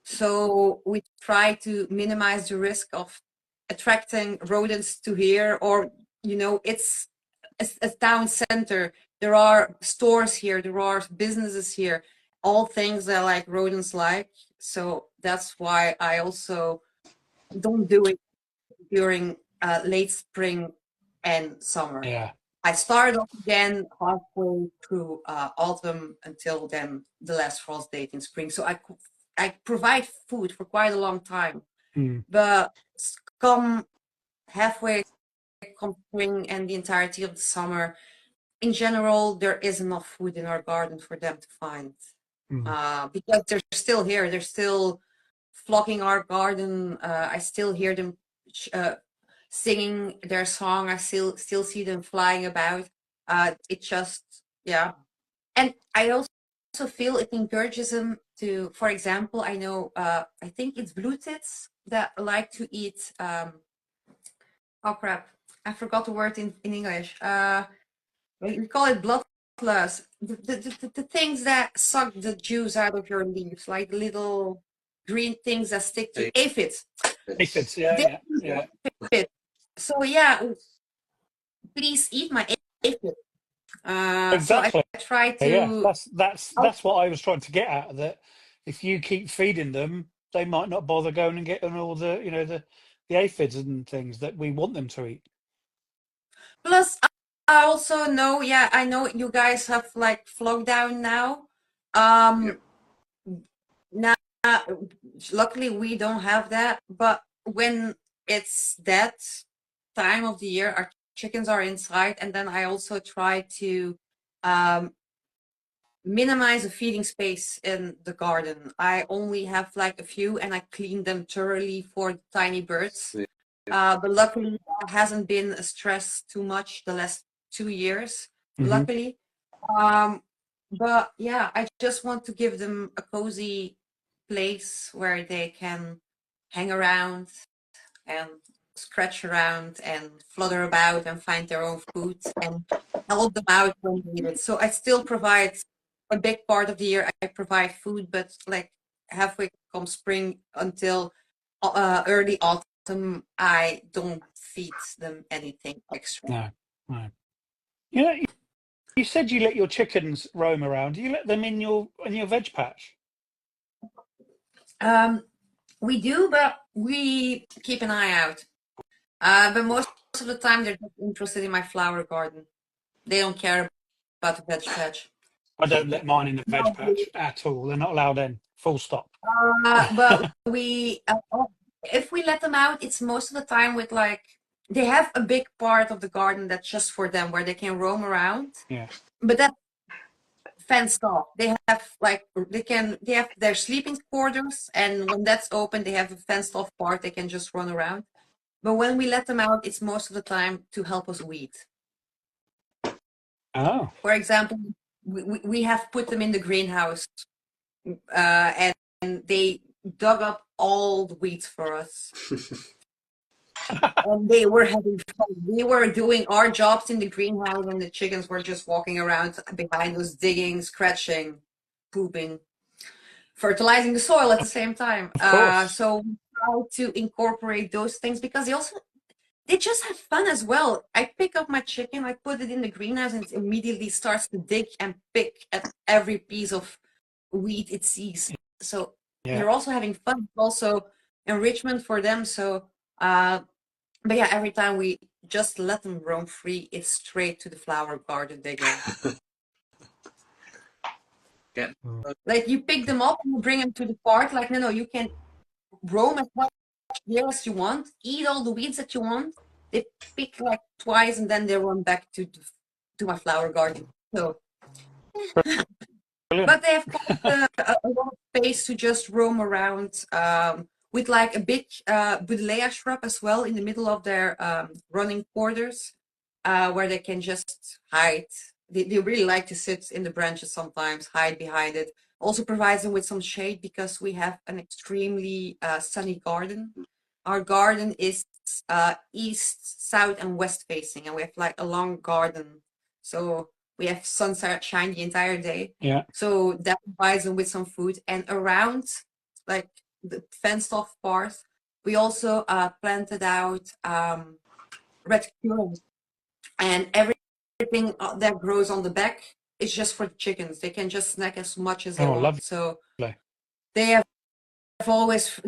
So we try to minimize the risk of attracting rodents to here, or it's a town center. There are stores here, there are businesses here, all things that like rodents like. So that's why I also don't do it during late spring and summer.
Yeah.
I start off again halfway through autumn until then the last frost date in spring. So I provide food for quite a long time. But come halfway, come spring and the entirety of the summer, in general, there is enough food in our garden for them to find. Because they're still here. They're still flocking our garden. I still hear them singing their song. I still see them flying about. It just, yeah. And I also feel it encourages them to, for example, I know, I think it's blue tits that like to eat, oh crap, I forgot the word in English. We call it blood plus. The things that suck the juice out of your leaves, like little green things that stick to aphids.
Aphids, yeah.
So yeah, please eat my aphid.
Exactly.
So I try to.
Yeah, that's what I was trying to get at. That if you keep feeding them, they might not bother going and getting all the the aphids and things that we want them to eat.
Plus, I also know. Yeah, I know you guys have like lockdown now. Now, luckily we don't have that. But when it's that time of the year, our chickens are inside, and then I also try to minimize the feeding space in the garden. I only have like a few, and I clean them thoroughly for tiny birds. But luckily, that hasn't been a stress too much the last 2 years. Luckily, but yeah, I just want to give them a cozy place where they can hang around and scratch around and flutter about and find their own food and help them out when needed. So I still provide a big part of the year. I provide food, but like halfway come spring until early autumn, I don't feed them anything extra.
No. You said you let your chickens roam around. Do you let them in your veg patch?
We do, but we keep an eye out. But most of the time, they're just interested in my flower garden. They don't care about the veg patch.
I don't let mine in the veg patch at all. They're not allowed in. Full stop.
But we, if we let them out, it's most of the time with like, they have a big part of the garden that's just for them, where they can roam around.
Yeah.
But that's fenced off. They have like, they have their sleeping quarters, and when that's open, they have a fenced off part. They can just run around. But when we let them out, it's most of the time to help us weed.
Oh.
For example, we have put them in the greenhouse, and they dug up all the weeds for us. and they were having fun. We were doing our jobs in the greenhouse, and the chickens were just walking around behind us, digging, scratching, pooping, fertilizing the soil at the same time.
Of course.
So we try to incorporate those things because they just have fun as well. I pick up my chicken, I put it in the greenhouse, and it immediately starts to dig and pick at every piece of weed it sees. So
Yeah.
they're also having fun, also enrichment for them. So, but yeah, every time we just let them roam free, it's straight to the flower garden they go.
Yeah.
Like you pick them up and you bring them to the park. Like, no, you can roam as much here as you want, eat all the weeds that you want. They pick like twice and then they run back to my flower garden. So,
Brilliant.
but they have quite a lot of space to just roam around with like a big buddleia shrub as well in the middle of their running quarters where they can just hide. They really like to sit in the branches sometimes, hide behind it. Also provides them with some shade because we have an extremely sunny garden. Our garden is east, south, and west facing, and we have like a long garden. So we have sunshine the entire day.
Yeah.
So that provides them with some food. And around like the fenced off part, we also planted out red currant. And everything that grows on the back is just for the chickens. They can just snack as much as they want.
Lovely.
So they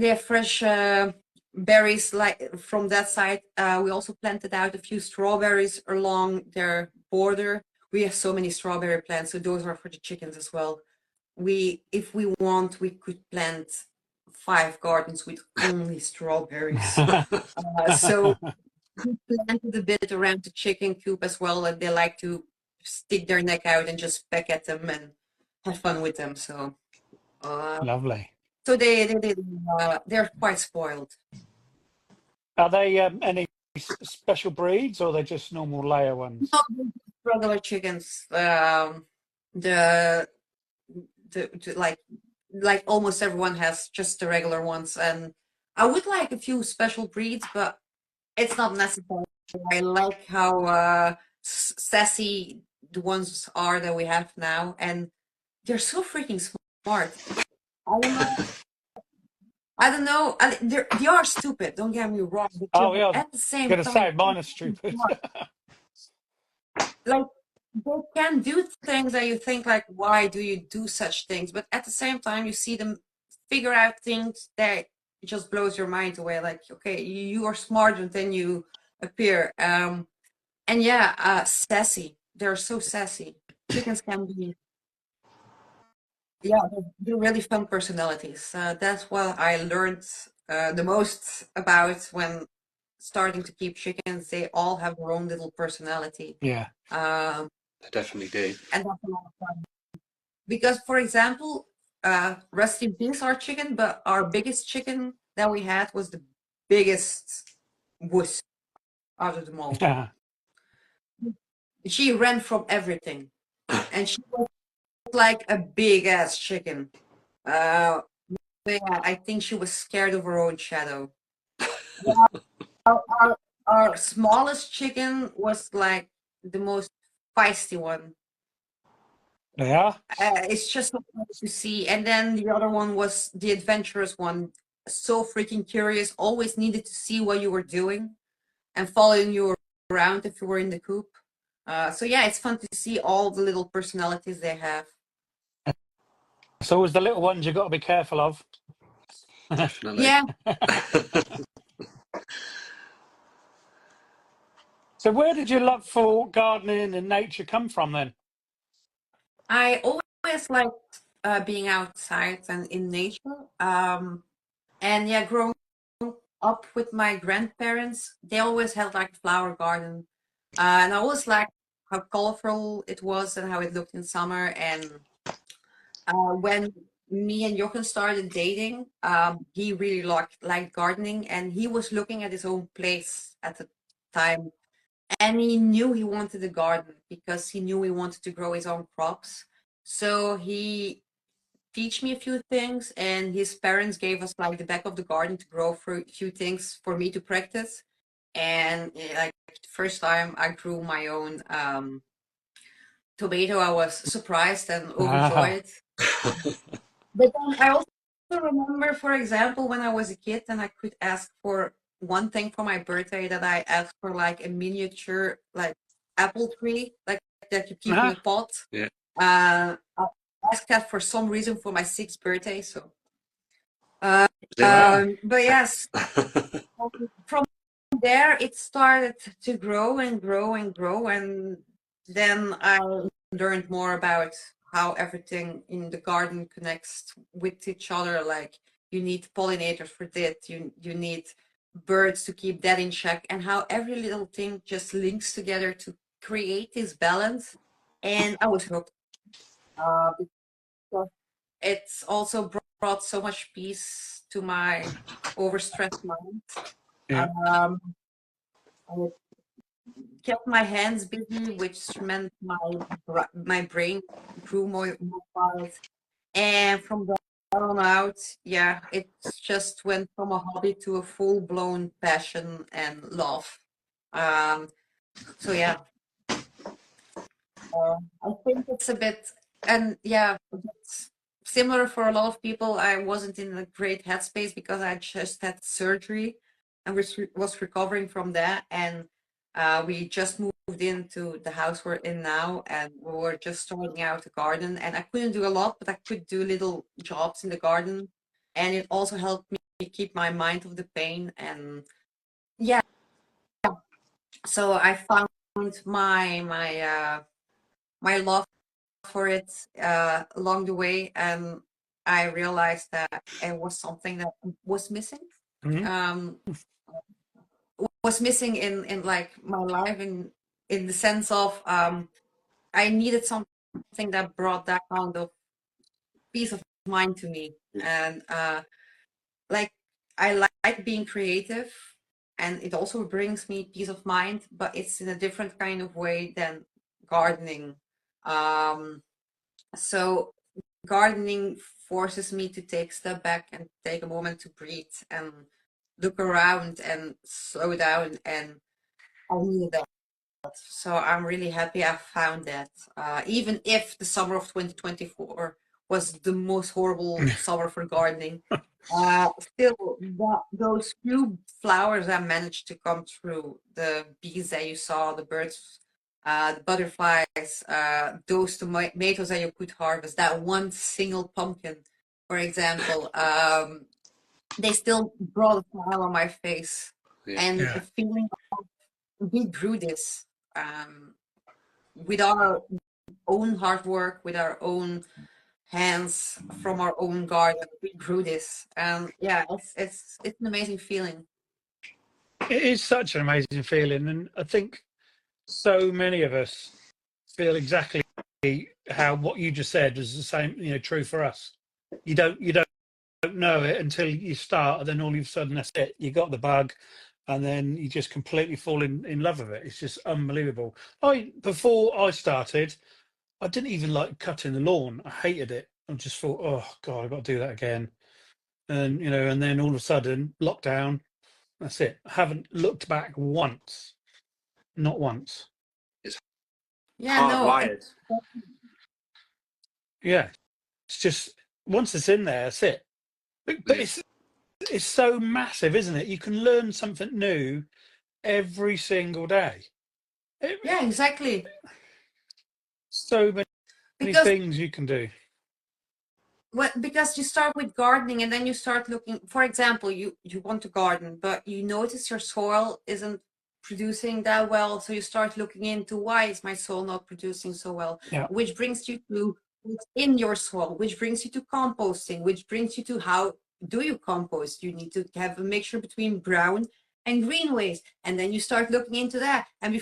have fresh berries like from that side. We also planted out a few strawberries along their border. We have so many strawberry plants, so those are for the chickens as well. If we want, we could plant 5 gardens with only strawberries. So we planted a bit around the chicken coop as well, and they like to stick their neck out and just peck at them and have fun with them. So
Lovely.
so they're quite spoiled.
Are they any special breeds, or are they just normal layer ones?
No, regular chickens. Like almost everyone has just the regular ones, and I would like a few special breeds, but it's not necessary. I like how sassy the ones are that we have now, and they're so freaking smart. I don't know. They are stupid. Don't get me wrong. But
Yeah.
at the same
I'm going to say
time,
mine are stupid.
like they can do things that you think like, why do you do such things? But at the same time, you see them figure out things that just blows your mind away. Like, okay, you are smarter than you appear. And yeah, sassy. They're so sassy. Chickens can be. Yeah, they're really fun personalities. That's what I learned the most about when starting to keep chickens. They all have their own little personality.
Yeah.
They definitely do.
And that's a lot of fun. Because, for example, Rusty Beans our chicken, but our biggest chicken that we had was the biggest wuss out of them all.
Yeah.
She ran from everything, and she was like a big ass chicken. Yeah, I think she was scared of her own shadow. Our smallest chicken was like the most feisty one.
Yeah.
It's just so fun to see. And then the other one was the adventurous one. So freaking curious, always needed to see what you were doing and following you around if you were in the coop. So yeah, it's fun to see all the little personalities they have.
So always the little ones you've got to be careful of.
Definitely.
Yeah.
So where did your love for gardening and nature come from then?
I always liked being outside and in nature. And yeah, growing up with my grandparents, they always had like a flower garden. And I always liked how colorful it was and how it looked in summer. And when me and Jochen started dating, he really liked gardening, and he was looking at his own place at the time. And he knew he wanted a garden because he knew he wanted to grow his own crops. So he teach me a few things, and his parents gave us like the back of the garden to grow for a few things for me to practice. And like the first time I grew my own tomato, I was surprised and overjoyed. But then I also remember, for example, when I was a kid and I could ask for one thing for my birthday, that I asked for like a miniature like apple tree, like that you keep in a pot.
Yeah.
I asked that for some reason for my 6th birthday. So,
Wow.
but yes, from there it started to grow and grow and grow, and then I learned more about how everything in the garden connects with each other. Like you need pollinators for that, you need birds to keep that in check, and how every little thing just links together to create this balance. And I was hooked, because it's also brought so much peace to my overstressed mind.
Yeah.
I kept my hands busy, which meant my brain grew more quiet. And from there on out, yeah, it just went from a hobby to a full-blown passion and love. So yeah, I think it's a bit, and yeah, it's similar for a lot of people. I wasn't in a great headspace because I just had surgery and was recovering from that. And we just moved into the house we're in now, and we were just starting out the garden. And I couldn't do a lot, but I could do little jobs in the garden. And it also helped me keep my mind off the pain. And yeah, so I found my love for it along the way, and I realized that it was something that was missing.
Mhm.
Was missing in like my life, in the sense of I needed something that brought that kind of peace of mind to me. And like I like being creative, and it also brings me peace of mind, but it's in a different kind of way than gardening. So gardening forces me to take a step back and take a moment to breathe and look around and slow down, and I needed that. So I'm really happy I found that. Even if the summer of 2024 was the most horrible summer for gardening, still those few flowers that managed to come through, the bees that you saw, the birds, the butterflies, those tomatoes that you could harvest, that one single pumpkin, for example, they still brought a smile on my face.
Yeah.
And
Yeah.
the feeling of we grew this with our own hard work, with our own hands, from our own garden. We grew this, and yeah, it's an amazing feeling.
It is such an amazing feeling, and I think so many of us feel exactly how what you just said is the same. True for us. You don't know it until you start, and then all of a sudden that's it. You got the bug, and then you just completely fall in love with it. It's just unbelievable. Before I started, I didn't even like cutting the lawn. I hated it. I just thought, oh God, I've got to do that again. And then all of a sudden, lockdown. That's it. I haven't looked back once. Not once.
Yeah, no,
Hardwired.
Yeah. It's just once it's in there, that's it. But
Yeah.
it's so massive, isn't it? You can learn something new every single day.
yeah, exactly.
So many
Because
things you can do.
because you start with gardening, and then you start looking. For example, you want to garden, but you notice your soil isn't producing that well, so you start looking into, why is my soil not producing so well?
Yeah.
Which brings you to what's in your soil, which brings you to composting, which brings you to how do you compost. You need to have a mixture between brown and green waste, and then you start looking into that, and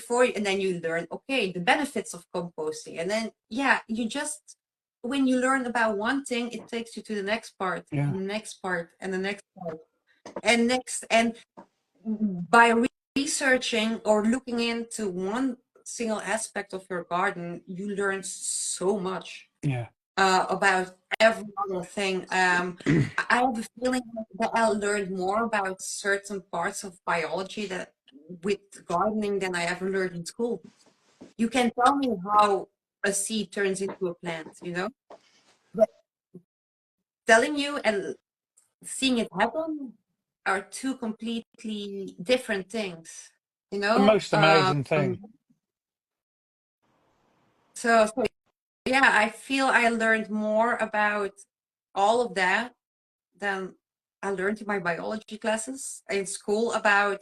then you learn, okay, the benefits of composting. And then yeah, you just, when you learn about one thing, it takes you to the next part,
Yeah.
and the next part, and the next part, and next. And by researching or looking into one single aspect of your garden, you learn so much
Yeah.
about every other thing. I have a feeling that I learned more about certain parts of biology that with gardening than I ever learned in school. You can tell me how a seed turns into a plant, you know, but telling you and seeing it happen are two completely different things, you
The
know.
most amazing thing.
So yeah, I feel I learned more about all of that than I learned in my biology classes in school about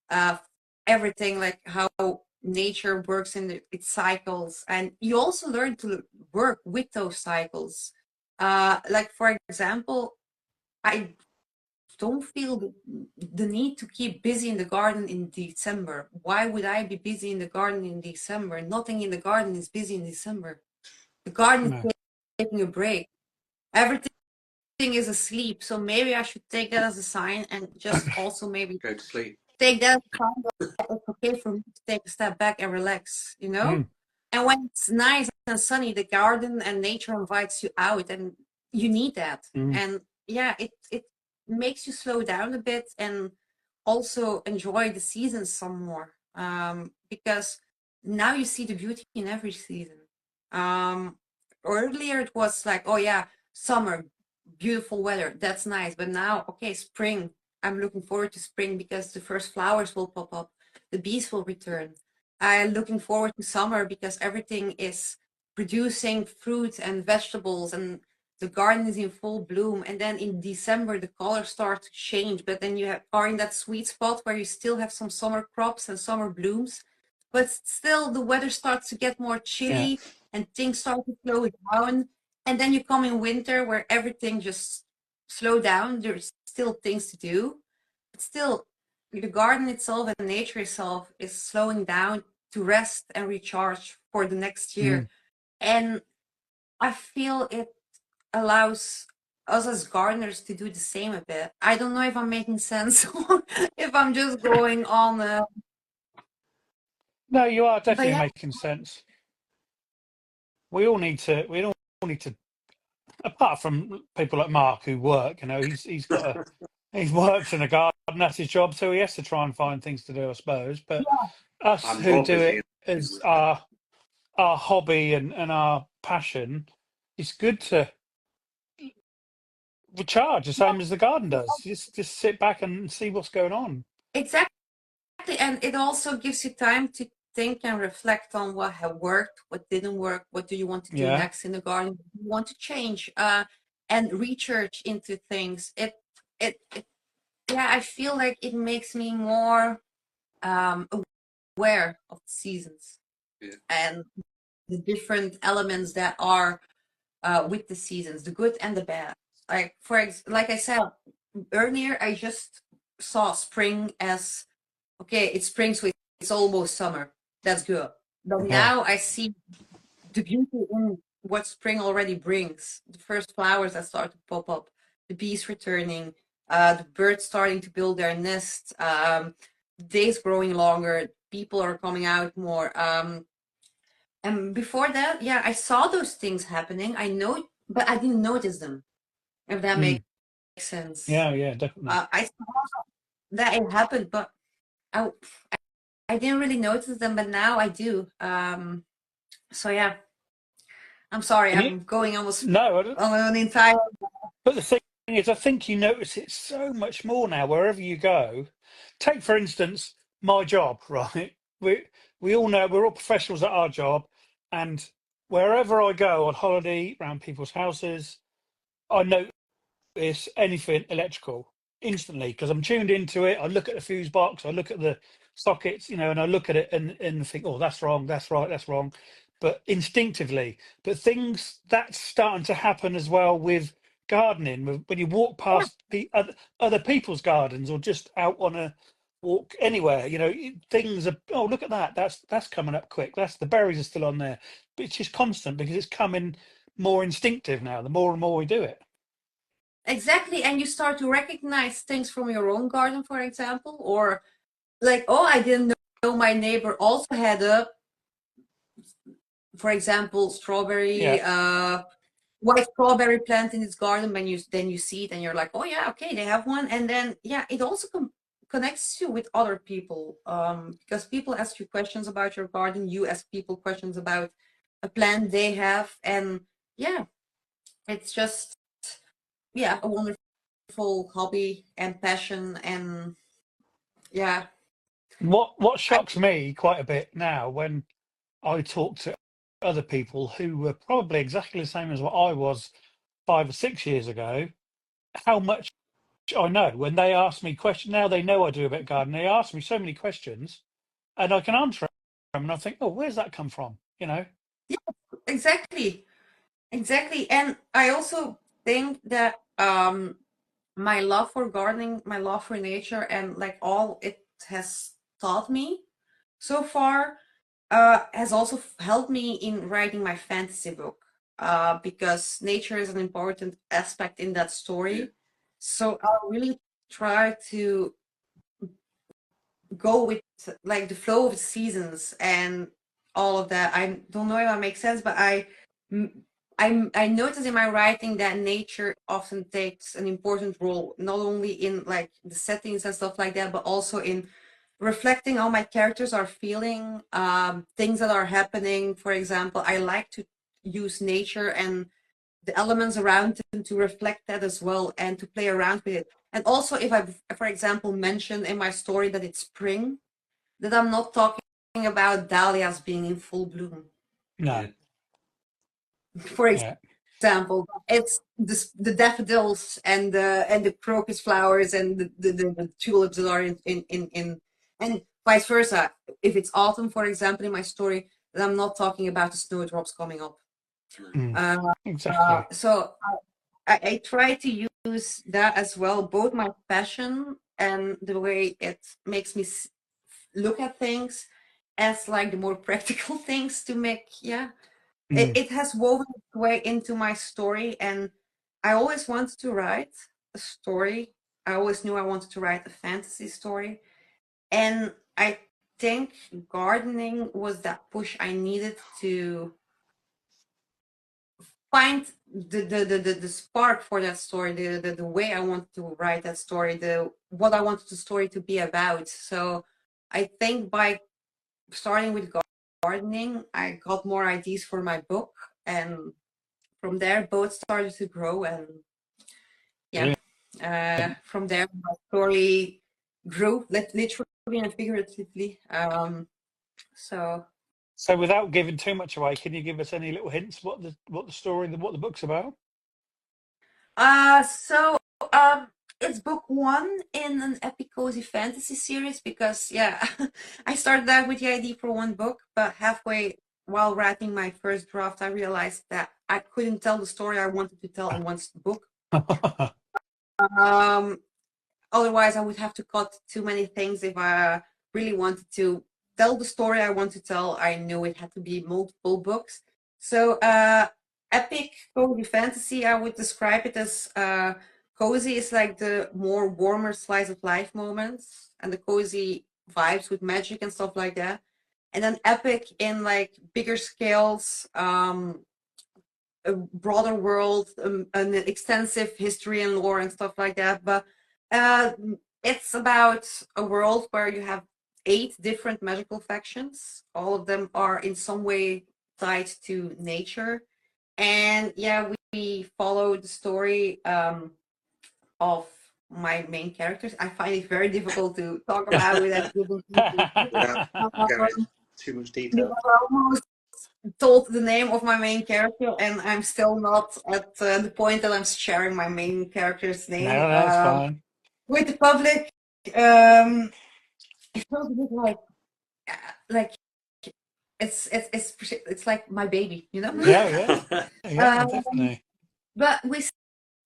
uh, everything, like how nature works in its cycles, and you also learn to work with those cycles. Like for example, I don't feel the need to keep busy in the garden in December. Why would I be busy in the garden in December? Nothing in the garden is busy in December. The garden is
No.
taking a break. Everything is asleep. So maybe I should take that as a sign and just also maybe
Go to sleep.
take that as a sign that it's okay for me to take a step back and relax, you know?
Mm.
And when it's nice and sunny, the garden and nature invites you out, and you need that.
Mm.
And yeah, it makes you slow down a bit and also enjoy the seasons some more. Because now you see the beauty in every season. Earlier it was like, oh yeah, summer, beautiful weather, that's nice. But now, okay, spring. I'm looking forward to spring because the first flowers will pop up, the bees will return. I'm looking forward to summer because everything is producing fruits and vegetables and the garden is in full bloom. And then in December, the colors start to change, but then are in that sweet spot where you still have some summer crops and summer blooms, but still the weather starts to get more chilly and things start to slow down. And then you come in winter where everything just slow down. There's still things to do, but still the garden itself and nature itself is slowing down to rest and recharge for the next year.
Mm.
And I feel it allows us as gardeners to do the same a bit. I don't know if I'm making sense or if I'm just going on.
No, you are
But
definitely
yeah,
making sense. We all need to. We all need to. Apart from people like Mark who work, you know, he's got a he works in a garden. That's his job, so he has to try and find things to do, I suppose. But us
I'm
who
more
do
busy
it as our hobby and our passion, it's good to recharge the same as the garden does. Just sit back and see what's going on.
exactly. And it also gives you time to think and reflect on what have worked, what didn't work, what do you want to do
Yeah.
next in the garden, what do you want to change, and research into things. It yeah, I feel like it makes me more aware of the seasons and the different elements that are with the seasons, the good and the bad. Like like I said earlier, I just saw spring as okay, it's spring, so it's almost summer. That's good. But
Yeah.
now I see the beauty in what spring already brings. The first flowers that start to pop up, the bees returning, the birds starting to build their nests, days growing longer, people are coming out more. And before that, yeah, I saw those things happening. I know, but I didn't notice them, if that makes sense.
Yeah, definitely.
I saw that it happened, but I, I didn't really notice them, but now I do. So yeah, I'm sorry,
And you,
I'm going almost
no, I don't,
on an entire.
but the thing is, I think you notice it so much more now wherever you go. Take, for instance, my job, right? We all know we're all professionals at our job, and wherever I go on holiday, around people's houses, I notice anything electrical instantly because I'm tuned into it. I look at the fuse box, I look at the sockets, you know, and I look at it and think, oh, that's wrong, that's right, that's wrong. But instinctively, but things that's starting to happen as well with gardening. When you walk past the other people's gardens or just out on a walk anywhere, you know, things are. Oh, look at that! That's coming up quick. That's the berries are still on there, but it's just constant because it's coming more instinctive now. The more and more we do it.
Exactly, and you start to recognize things from your own garden, for example, or like, oh, I didn't know my neighbor also had a, for example, strawberry,
Yeah.
white strawberry plant in his garden. When you then you see it and you're like, oh yeah, okay, they have one, and then yeah, it also connects you with other people, because people ask you questions about your garden, you ask people questions about a plant they have, and yeah, it's just a wonderful hobby and passion, and yeah.
What shocks me quite a bit now when I talk to other people who were probably exactly the same as what I was 5 or 6 years ago, how much I know. When they ask me questions, now they know I do a bit of gardening. They ask me so many questions, and I can answer them, and I think, oh, where's that come from? You know?
Yeah, exactly. And I also think that my love for gardening, my love for nature, and like all it has taught me so far has also helped me in writing my fantasy book, because nature is an important aspect in that story. So I really try to go with like the flow of the seasons and all of that. I don't know if that makes sense, but I notice in my writing that nature often takes an important role, not only in like the settings and stuff like that, but also in reflecting how my characters are feeling, things that are happening. For example, I like to use nature and the elements around them to reflect that as well and to play around with it. And also, if I, for example, mention in my story that it's spring, that I'm not talking about dahlias being in full bloom.
No.
For example, it's the daffodils and the crocus flowers and the tulips that are in and vice versa. If it's autumn, for example, in my story, then I'm not talking about the snowdrops coming up.
Exactly.
So I try to use that as well, both my passion and the way it makes me look at things as like the more practical things to make, it has woven its way into my story. And I always wanted to write a story. I always knew I wanted to write a fantasy story. And I think gardening was that push I needed to find the spark for that story, the way I wanted to write that story, what I wanted the story to be about. So I think by starting with gardening, I got more ideas for my book, and from there both started to grow, and from there my story grew, literally and figuratively.
So without giving too much away, can you give us any little hints what the story, what the book's about?
So it's book one in an epic cozy fantasy series, because I started out with the idea for one book, but halfway while writing my first draft, I realized that I couldn't tell the story I wanted to tell in one book. Otherwise, I would have to cut too many things if I really wanted to tell the story I want to tell. I knew it had to be multiple books. So epic cozy fantasy, I would describe it as cozy is like the more warmer slice of life moments, and the cozy vibes with magic and stuff like that. And then epic in like bigger scales, a broader world, an extensive history and lore and stuff like that. But it's about a world where you have 8 different magical factions. All of them are in some way tied to nature. And we follow the story of my main characters. I find it very difficult to talk about without giving
too much detail.
I almost told the name of my main character, and I'm still not at the point that I'm sharing my main character's name.
No, that's fine.
With the public. It feels a bit like it's like my baby, you know?
Yeah, definitely.
But we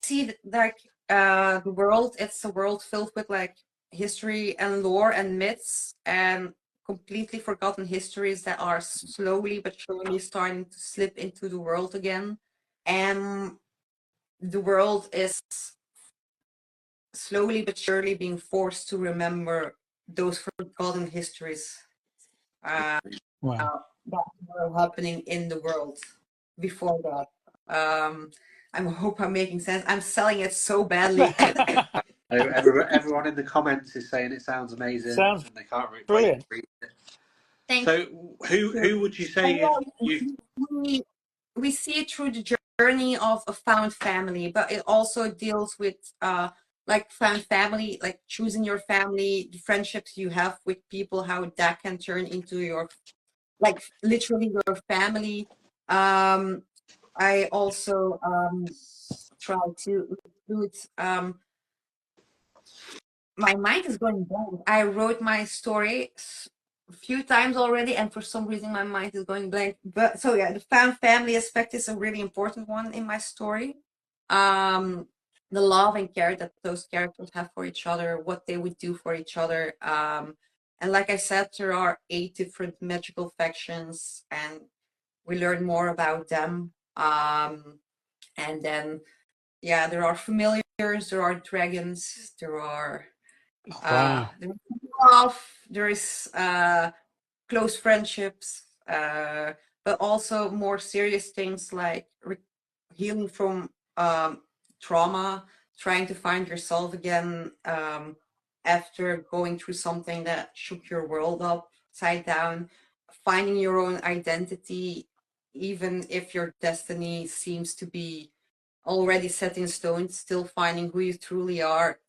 see that, like the world, it's a world filled with like history and lore and myths and completely forgotten histories that are slowly but surely starting to slip into the world again. And the world is slowly but surely being forced to remember those forgotten histories that were happening in the world before that. I hope I'm making sense. I'm selling it so badly.
Everyone in the comments is saying it sounds amazing,
Sounds
and they can't wait
brilliant.
to read it.
Thank
So,
you.
who would you say
We see it through the journey of a found family, but it also deals with like found family, like choosing your family, the friendships you have with people, how that can turn into your, like, literally your family. I also try to include my mind is going blank. I wrote my story a few times already, and for some reason my mind is going blank. But so yeah, the found family aspect is a really important one in my story. The love and care that those characters have for each other, what they would do for each other. And like I said, there are 8 different magical factions, and we learn more about them. And then yeah, there are familiars, there are dragons, there are
Wow.
there is love, there is close friendships, but also more serious things like healing from trauma, trying to find yourself again after going through something that shook your world upside down, finding your own identity, even if your destiny seems to be already set in stone, still finding who you truly are,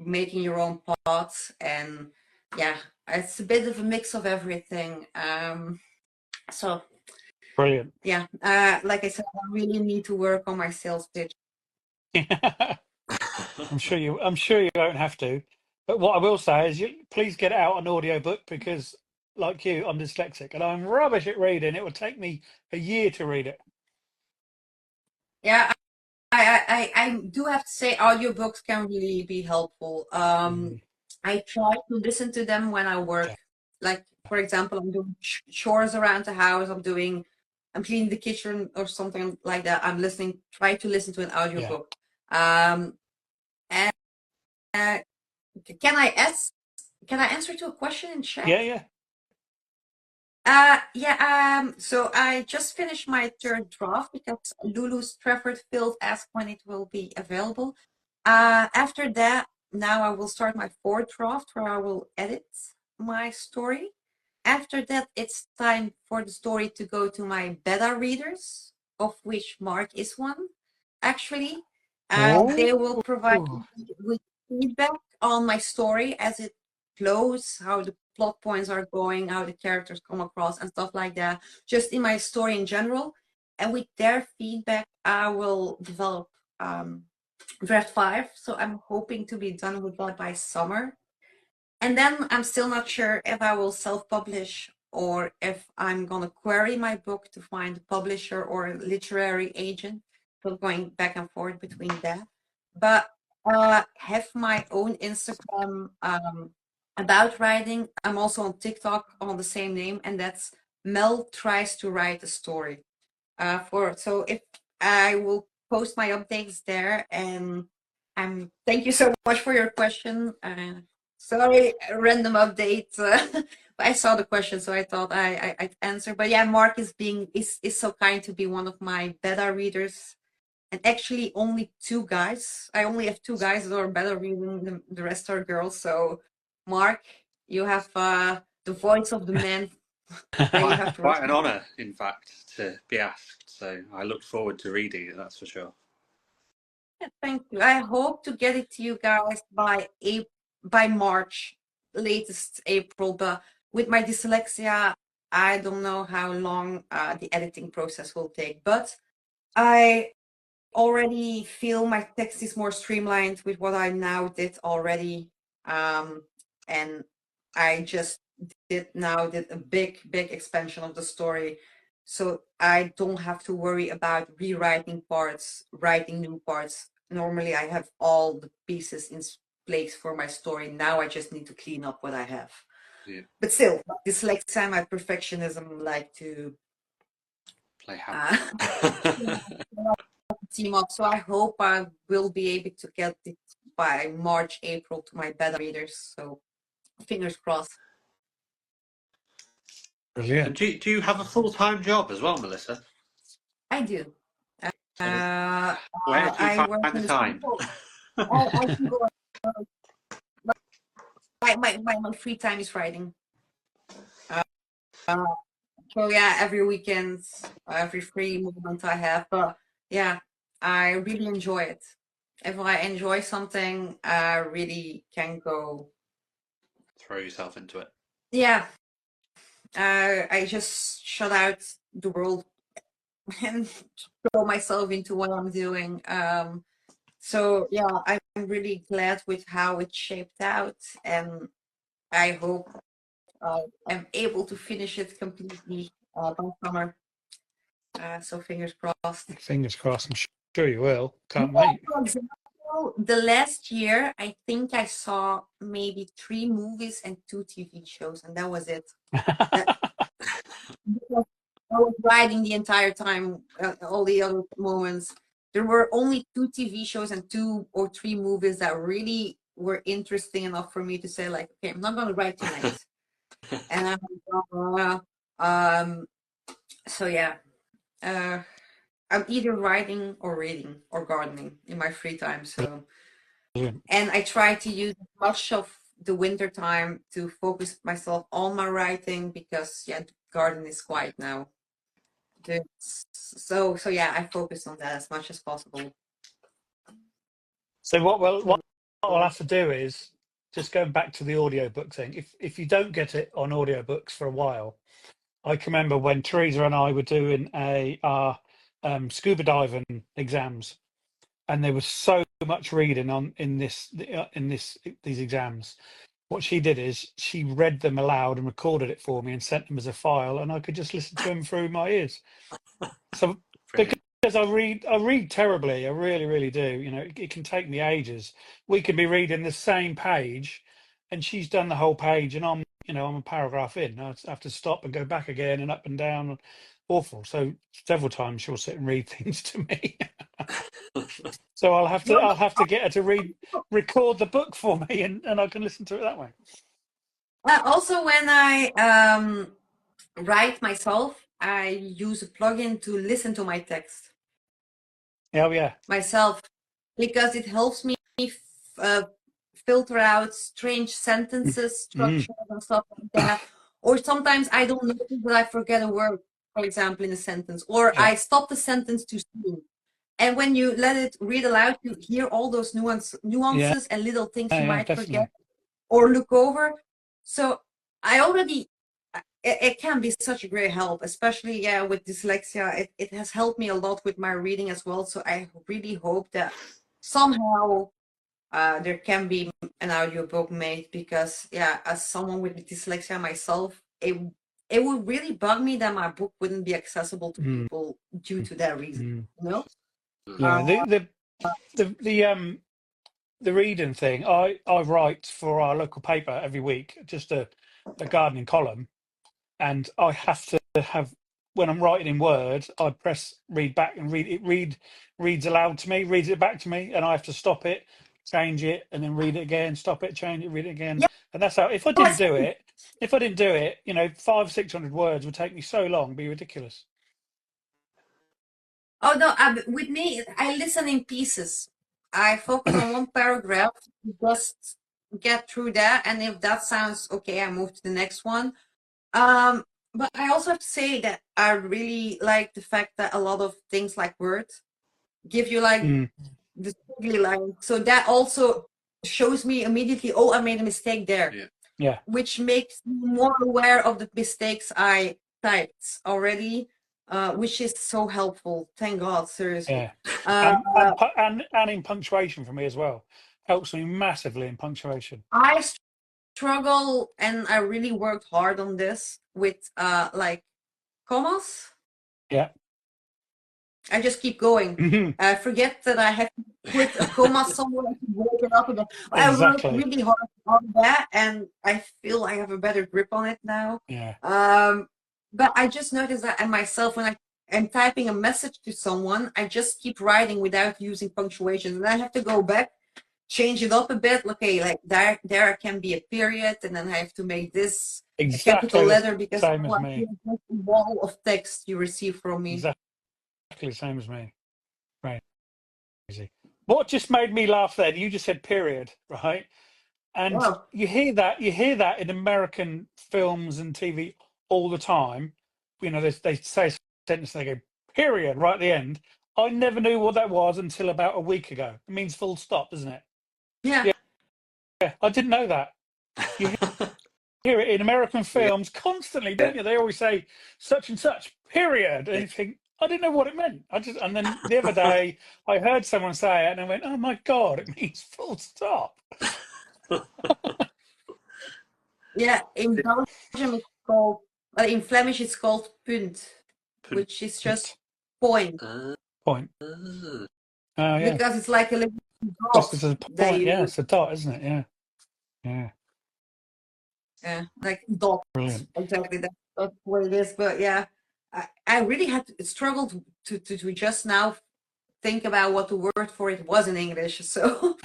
making your own paths, and yeah, it's a bit of a mix of everything. So
Brilliant.
yeah, like I said, I really need to work on my sales pitch.
I'm sure you won't have to. But what I will say is, please get it out on audiobook, because, like you, I'm dyslexic and I'm rubbish at reading. It will take me a year to read it.
Yeah, I do have to say audiobooks can really be helpful. I try to listen to them when I work.
Okay.
Like, for example, I'm doing chores around the house, I'm cleaning the kitchen or something like that. Try to listen to an
Yeah.
audiobook. And can I answer to a question in chat?
Yeah.
So I just finished my 3rd draft because Lulu Strafford-Field asked when it will be available. After that, now I will start my 4th draft where I will edit my story. After that, it's time for the story to go to my beta readers, of which Mark is one, actually. They will provide me with feedback on my story as it flows, how the plot points are going, how the characters come across, and stuff like that, just in my story in general. And with their feedback, I will develop draft 5. So I'm hoping to be done with that by summer. And then I'm still not sure if I will self-publish or if I'm going to query my book to find a publisher or a literary agent. So going back and forth between that. But have my own Instagram about writing. I'm also on TikTok on the same name, and that's Mel Tries to Write a Story. So if I will post my updates there, and thank you so much for your question. Sorry, a random update. But I saw the question, so I thought I'd answer. But yeah, Mark is so kind to be one of my beta readers, and actually only 2 guys. I only have 2 guys that are beta reading. The rest are girls. So Mark, you have the voice of the man. That you have to
quite an honour, in fact, to be asked. So I look forward to reading it. That's for sure.
Yeah, thank you. I hope to get it to you guys by March, latest April. But with my dyslexia, I don't know how long the editing process will take. But I already feel my text is more streamlined with what I now did already. And I just did a big expansion of the story. So I don't have to worry about rewriting parts, writing new parts. Normally I have all the pieces in place for my story. Now I just need to clean up what I have.
Yeah.
But still, dyslexia, my perfectionism like to
play havoc.
team up. So I hope I will be able to get it by March, April to my beta readers. So fingers crossed.
Brilliant.
And do you have a full-time job as well, Melissa?
I do.
Where do you find the time?
I can go my free time is writing. So yeah, every weekend, every free moment I have. But yeah, I really enjoy it. If I enjoy something, I really can go.
Throw yourself into it.
Yeah, I just shut out the world and throw myself into what I'm doing. So yeah, I'm really glad with how it shaped out, and I hope I am able to finish it completely by summer. So fingers crossed.
Fingers crossed. I'm sure you will. Can't wait.
For example, the last year, I think I saw maybe 3 movies and 2 TV shows, and that was it. Because I was writing the entire time, all the other moments. There were only 2 TV shows and 2 or 3 movies that really were interesting enough for me to say, like, okay, I'm not going to write tonight. And so yeah, I'm either writing or reading or gardening in my free time. So, and I try to use much of the winter time to focus myself on my writing because yeah, the garden is quiet now. So yeah, I focus on that as much as possible.
So what I'll have to do is just going back to the audiobook thing. If you don't get it on audiobooks for a while, I can remember when Teresa and I were doing our scuba diving exams, and there was so much reading in these exams. What she did is she read them aloud and recorded it for me and sent them as a file, and I could just listen to them through my ears. So
Brilliant.
because I read terribly, I really do. You know, it can take me ages. We can be reading the same page, and she's done the whole page, and I'm a paragraph in. I have to stop and go back again and up and down. Awful. So several times she'll sit and read things to me. So I'll have to get her to record the book for me, and I can listen to it that way.
Also, when I write myself, I use a plugin to listen to my text.
Oh yeah.
Myself, because it helps me filter out strange sentences, structures, and stuff like that. Or sometimes I don't notice that I forget a word, for example, in a sentence, or I stop the sentence too soon. And when you let it read aloud, you hear all those nuances and little things you might forget or look over. So it can be such a great help, especially with dyslexia. It has helped me a lot with my reading as well. So I really hope that somehow there can be an audiobook made, because as someone with dyslexia myself, it would really bug me that my book wouldn't be accessible to people due to that reason. You know?
Yeah. The reading thing. I write for our local paper every week, just a gardening column, and I have to have, when I'm writing in Word, I press read back and reads aloud to me, reads it back to me, and I have to stop it, change it, and then read it again, stop it, change it, read it again.
Yeah.
And that's how, if I didn't do it, 500-600 words would take me so long, it'd be ridiculous.
Oh no, with me, I listen in pieces. I focus on one paragraph, just get through that, and if that sounds okay, I move to the next one. But I also have to say that I really like the fact that a lot of things like Word give you like the squiggly line, so that also shows me immediately, oh, I made a mistake there.
Yeah.
Which makes me more aware of the mistakes I typed already. Which is so helpful. Thank God, seriously.
Yeah. And in punctuation for me as well. Helps me massively in punctuation.
I struggle, and I really worked hard on this with like commas.
Yeah.
I just keep going. I forget that I have to put a comma somewhere to break it up again.
Exactly.
I worked really hard on that, and I feel I have a better grip on it now.
Yeah.
But I just noticed that in myself, when I'm typing a message to someone, I just keep writing without using punctuation, and I have to go back, change it up a bit. Okay, like there can be a period, and then I have to make this a capital letter, because
same as me.
The wall of text you receive from me.
Exactly the same as me. Right. What just made me laugh then? You just said period, right? And
Wow.
you hear that in American films and TV all the time. You know, they say a sentence, they go, period, right at the end. I never knew what that was until about a week ago. It means full stop, doesn't it?
Yeah.
Yeah, I didn't know that. You hear it in American films constantly, don't you? They always say such and such, period. And you think, I didn't know what it meant. And then the other day I heard someone say it and I went, oh my God, it means full stop.
Yeah, in Belgium it's called, in Flemish it's called punt, which is just point.
Point. Oh, yeah.
Because it's like a little
Just
dot
as a
that
point,
you,
yeah, it's a dot, isn't it? Yeah. Yeah.
yeah, like dot.
Brilliant.
Exactly, that's what it is. But yeah, I really had to struggle to just now think about what the word for it was in English. So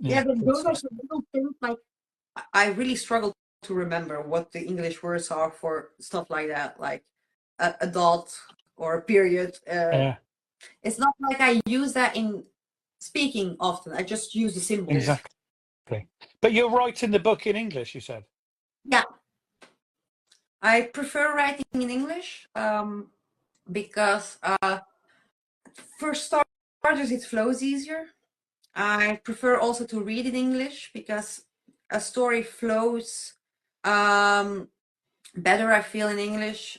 yeah, but those are some little things like I really struggle to remember what the English words are for stuff like that, like a dot or a period.
Yeah,
It's not like I use that in speaking often. I just use the symbols.
exactly. But you're writing the book in English, you said?
Yeah. I prefer writing in English because for starters, it flows easier. I prefer also to read in English because a story flows better, I feel, in English.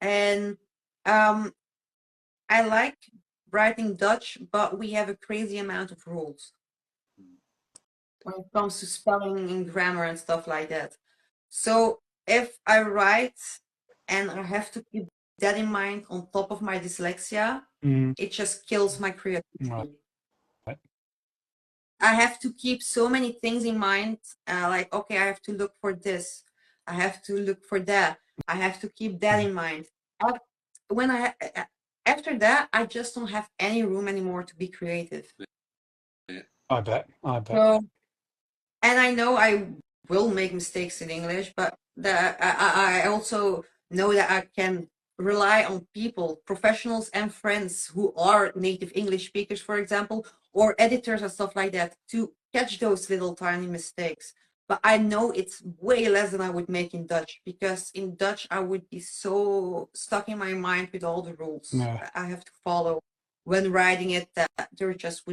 And I like writing Dutch, but we have a crazy amount of rules when it comes to spelling and grammar and stuff like that. So if I write and I have to keep that in mind on top of my dyslexia, it just kills my creativity.
Right.
I have to keep so many things in mind, like, okay, I have to look for this. I have to look for that. I have to keep that in mind. After that, I just don't have any room anymore to be creative.
I bet.
So, and I know I will make mistakes in English, but I also know that I can rely on people, professionals and friends who are native English speakers, for example, or editors and stuff like that, to catch those little tiny mistakes. But I know it's way less than I would make in Dutch, because in Dutch I would be so stuck in my mind with all the rules
Yeah.
I have to follow when writing it, that there just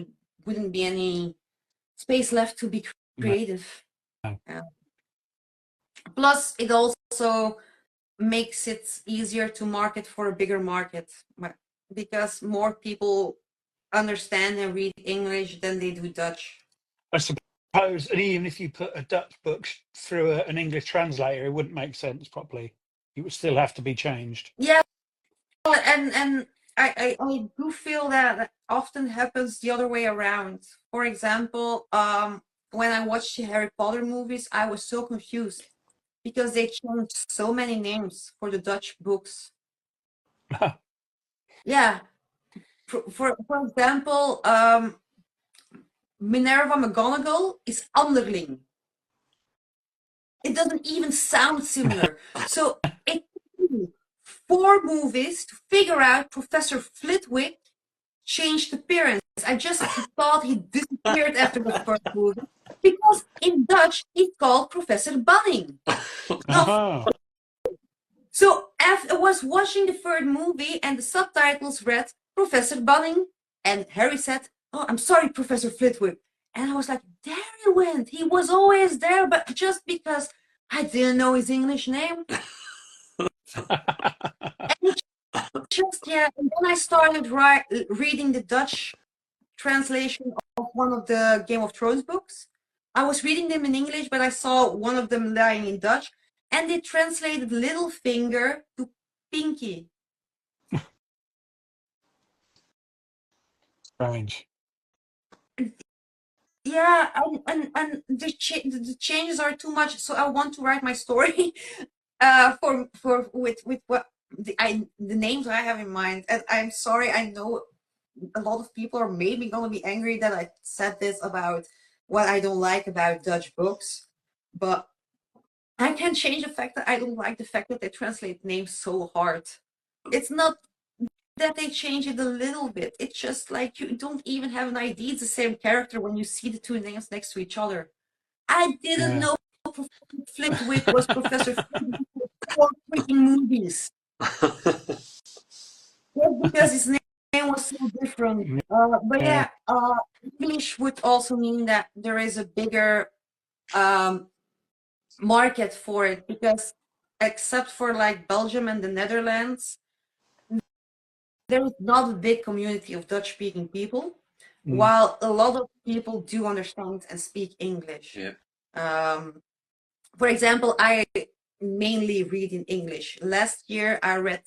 wouldn't be any space left to be creative.
No.
Plus, it also makes it easier to market for a bigger market, because more people understand and read English than they do Dutch.
I suppose, and even if you put a Dutch book through an English translator, it wouldn't make sense properly. It would still have to be changed.
Yeah, and I do feel that often happens the other way around. For example, when I watched the Harry Potter movies, I was so confused because they changed so many names for the Dutch books. Yeah. For example, Minerva McGonagall is Anderling. It doesn't even sound similar. So it took me 4 movies to figure out Professor Flitwick changed appearance. I just thought he disappeared after the first movie, because in Dutch he's called Professor Bunning. So after I was watching the third movie and the subtitles read Professor Bunning, and Harry said, "Oh, I'm sorry, Professor Flitwick." And I was like, there he went. He was always there, but just because I didn't know his English name. And just, yeah, and then I started reading the Dutch translation of one of the Game of Thrones books. I was reading them in English, but I saw one of them lying in Dutch, and they translated Littlefinger to Pinky.
Strange.
Yeah, and the changes are too much. So I want to write my story with what the names I have in mind. And I'm sorry, I know a lot of people are maybe gonna be angry that I said this about what I don't like about Dutch books, but I can't change the fact that I don't like the fact that they translate names so hard. It's not that they change it a little bit. It's just like you don't even have an idea it's the same character when you see the two names next to each other. I didn't know Professor Flitwick was Professor Flitwick for 4 freaking movies. Just because his name was so different. But yeah, English would also mean that there is a bigger market for it, because except for like Belgium and the Netherlands, there is not a big community of Dutch-speaking people, while a lot of people do understand and speak English. For example, I mainly read in English. Last year, I read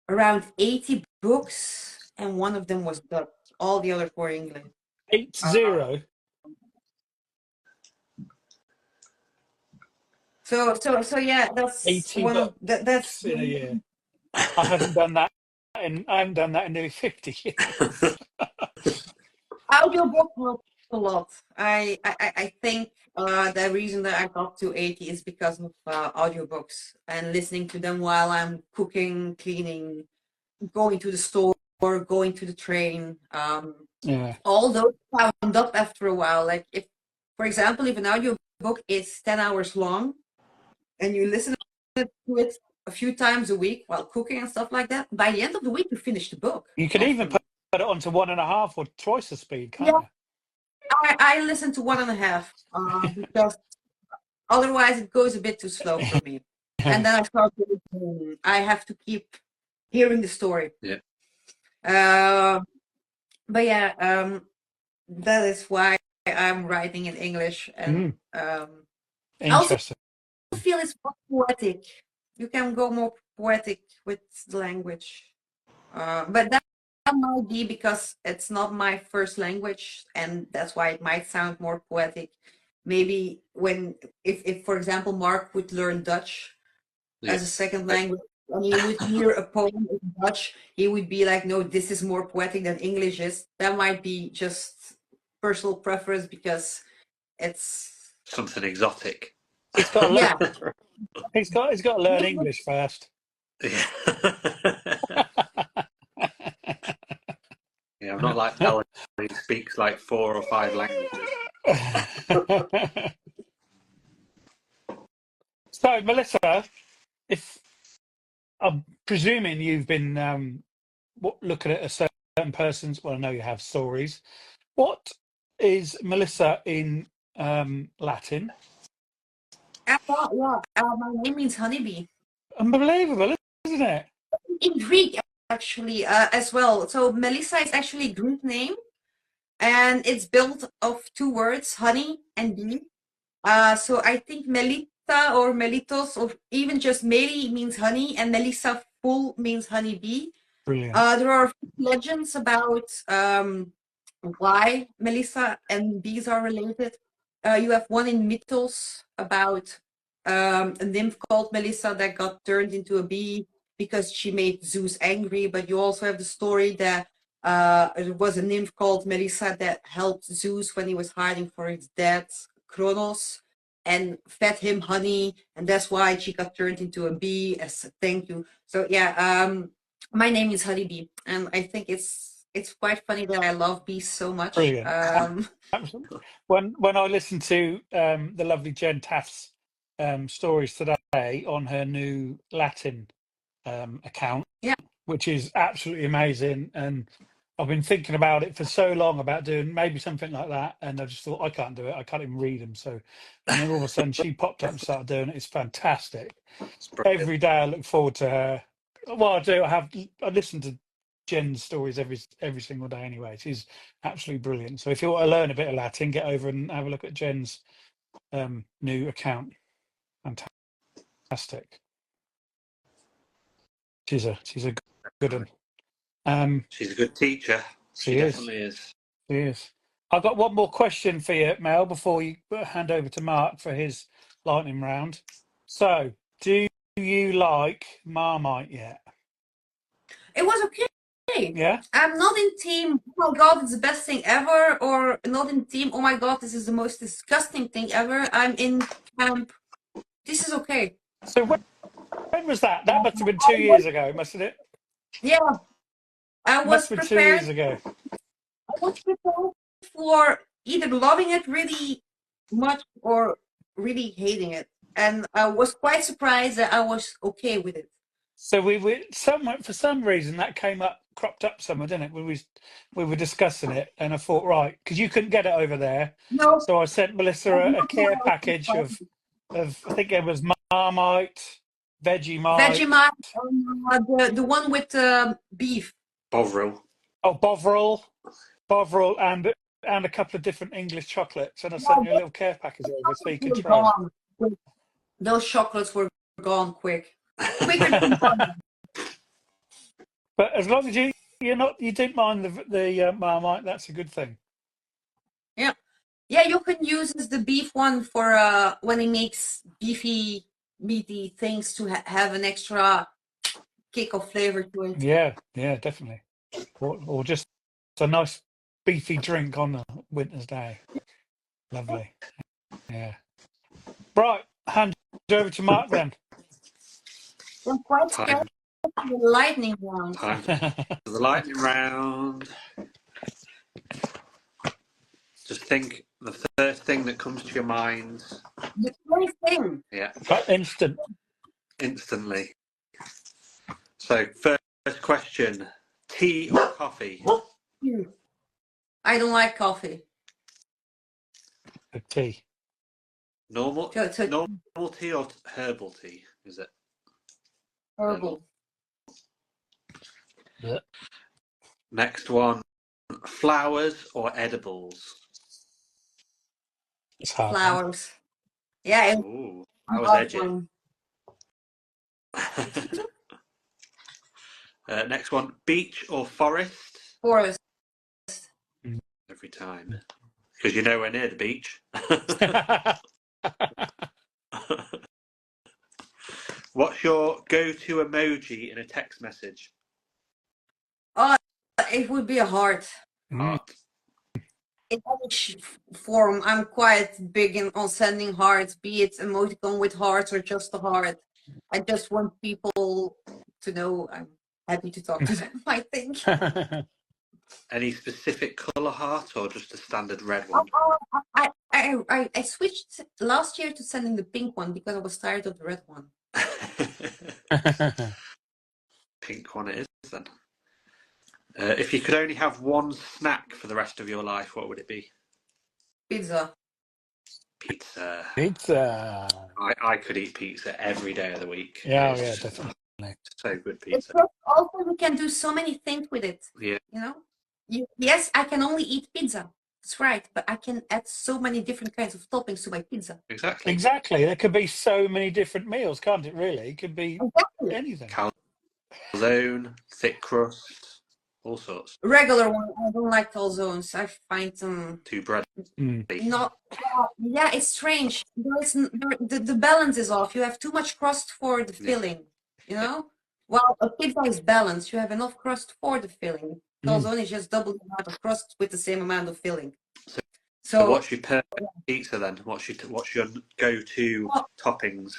around 80 books, and one of them was Dutch. All the others were English.
80.
So yeah, that's
80
one of that's
in a year. I haven't done that in nearly 50 years.
Audiobook helps a lot. I think the reason that I got to 80 is because of audiobooks and listening to them while I'm cooking, cleaning, going to the store, going to the train. All those wound up after a while. Like if, for example, if an audiobook is 10 hours long and you listen to it a few times a week while cooking and stuff like that, by the end of the week you finish the book.
You can even put it onto 1.5 or twice the speed, can't you?
I listen to 1.5 because otherwise it goes a bit too slow for me. And then I start to, I have to keep hearing the story. But yeah, that is why I'm writing in English. And I also feel it's more poetic. You can go more poetic with the language. But that might be because it's not my first language, and that's why it might sound more poetic. Maybe if for example, Mark would learn Dutch as a second language, and he would hear a poem in Dutch, he would be like, no, this is more poetic than English is. That might be just personal preference because it's
something exotic.
He's got to learn. He's got to learn English first.
Yeah, I'm not like Alan, who speaks like 4 or 5 languages.
So, Melissa, if I'm presuming you've been looking at a certain person's, well, I know you have stories. What is Melissa in Latin?
My name means honeybee.
Unbelievable, isn't it?
In Greek, actually, as well. So Melissa is actually a Greek name, and it's built of 2 words, honey and bee. So I think Melita or Melitos, or even just Meli means honey, and Melissa full means honeybee.
Brilliant.
There are legends about why Melissa and bees are related. You have one in Mythos about a nymph called Melissa that got turned into a bee because she made Zeus angry. But you also have the story that there was a nymph called Melissa that helped Zeus when he was hiding for his dad, Kronos, and fed him honey. And that's why she got turned into a bee as a thank you. So yeah, my name is Honeybee, and I think it's quite funny that I love bees so much.
Brilliant. When I listened to the lovely Jen Taft's stories today on her new Latin account, which is absolutely amazing, and I've been thinking about it for so long about doing maybe something like that, and I just thought I can't do it. I can't even read them. So, and then all of a sudden she popped up and started doing it. It's fantastic. Every day I look forward to her. Well, I do. I listen to Jen's stories every single day anyway. She's absolutely brilliant. So if you want to learn a bit of Latin, get over and have a look at Jen's new account. Fantastic. She's a good one.
She's a good teacher. She definitely is.
She is. I've got one more question for you, Mel, before you hand over to Mark for his lightning round. So, do you like Marmite yet?
It was okay.
Yeah.
I'm not in team, oh my god, it's the best thing ever, or not in team, oh my god, this is the most disgusting thing ever. I'm in camp, this is okay.
So When was that? That must have been 2 years ago, mustn't it?
Yeah, I was
Must have been 2
prepared.
years ago.
I was prepared for either loving it really much or really hating it, and I was quite surprised that I was okay with it.
So we were somewhere for some reason that came up, cropped up somewhere, didn't it? We were discussing it, and I thought, right, because you couldn't get it over there,
No,
so I sent Melissa a care package of I think it was Marmite, Vegemite,
Vegemite, the one with beef.
Bovril.
oh Bovril, and a couple of different English chocolates, and I sent you a little care package over so you could
Were
try.
gone. Those chocolates were gone quicker than gone.
But as long as you didn't mind the Marmite, that's a good thing.
Yeah, yeah, you can use the beef one for when it makes beefy, meaty things to have an extra kick of flavor to it.
Yeah, definitely. Or just a nice beefy drink on a winter's day. Lovely. Yeah. Right, hand it over to Mark then.
I'm quite
Time,
scared of the lightning round.
time for the lightning round. Just think the first thing that comes to your mind.
The first thing.
Yeah,
Instant.
instantly. So first question: tea or coffee?
I don't like coffee.
A tea.
Normal,
So
normal tea or herbal tea? Is it
herbal.
Yeah.
Next one: flowers or edibles?
It's hard.
Flowers. Yeah,
Ooh, that was edgy.
one.
Next one: beach or forest?
Forest.
Every time, because you know we're near the beach. What's your go-to emoji in a text message?
Oh, it would be a heart.
Heart.
In any form, I'm quite big on sending hearts, be it emoticon with hearts or just a heart. I just want people to know I'm happy to talk to them, I think.
Any specific colour heart or just a standard red one?
I switched last year to sending the pink one because I was tired of the red one.
Pink one it is then. If you could only have one snack for the rest of your life, what would it be?
Pizza.
Pizza.
Pizza.
I could eat pizza every day of the week.
Yeah,
It's
definitely.
so good
It's
pizza.
just also you can do so many things with it.
Yeah.
You know? Yes, I can only eat pizza. That's right, but I can add so many different kinds of toppings to my pizza.
Exactly.
Exactly. There could be so many different meals, can't it? Really, it could be
Exactly.
anything.
Calzone, thick crust, all sorts.
Regular one, I don't like calzones. I find them
Too bready.
not. Yeah, it's strange. The balance is off. You have too much crust for the filling. You know, while a pizza is balanced, you have enough crust for the filling. Calzone is just double the amount of crust with the same amount of filling.
So what's your perfect pizza then? What's your go-to toppings?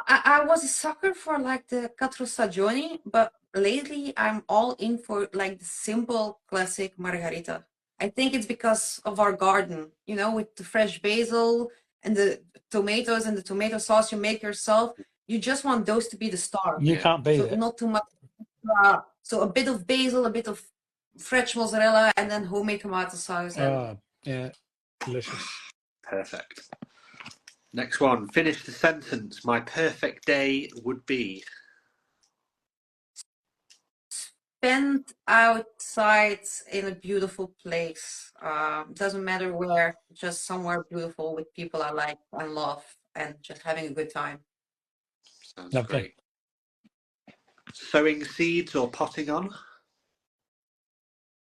I was a sucker for like the quattro stagioni, but lately I'm all in for like the simple classic margarita. I think it's because of our garden, you know, with the fresh basil and the tomatoes and the tomato sauce you make yourself. You just want those to be the star.
You can't beat
So
it.
not too much. So a bit of basil, a bit of fresh mozzarella, and then homemade tomato sauce. And
Yeah, delicious.
Perfect. Next one. Finish the sentence. My perfect day would be.
spend outside in a beautiful place. Doesn't matter where, just somewhere beautiful with people I like and love, and just having a good time.
Sounds
Lovely.
great. Sowing seeds or potting on?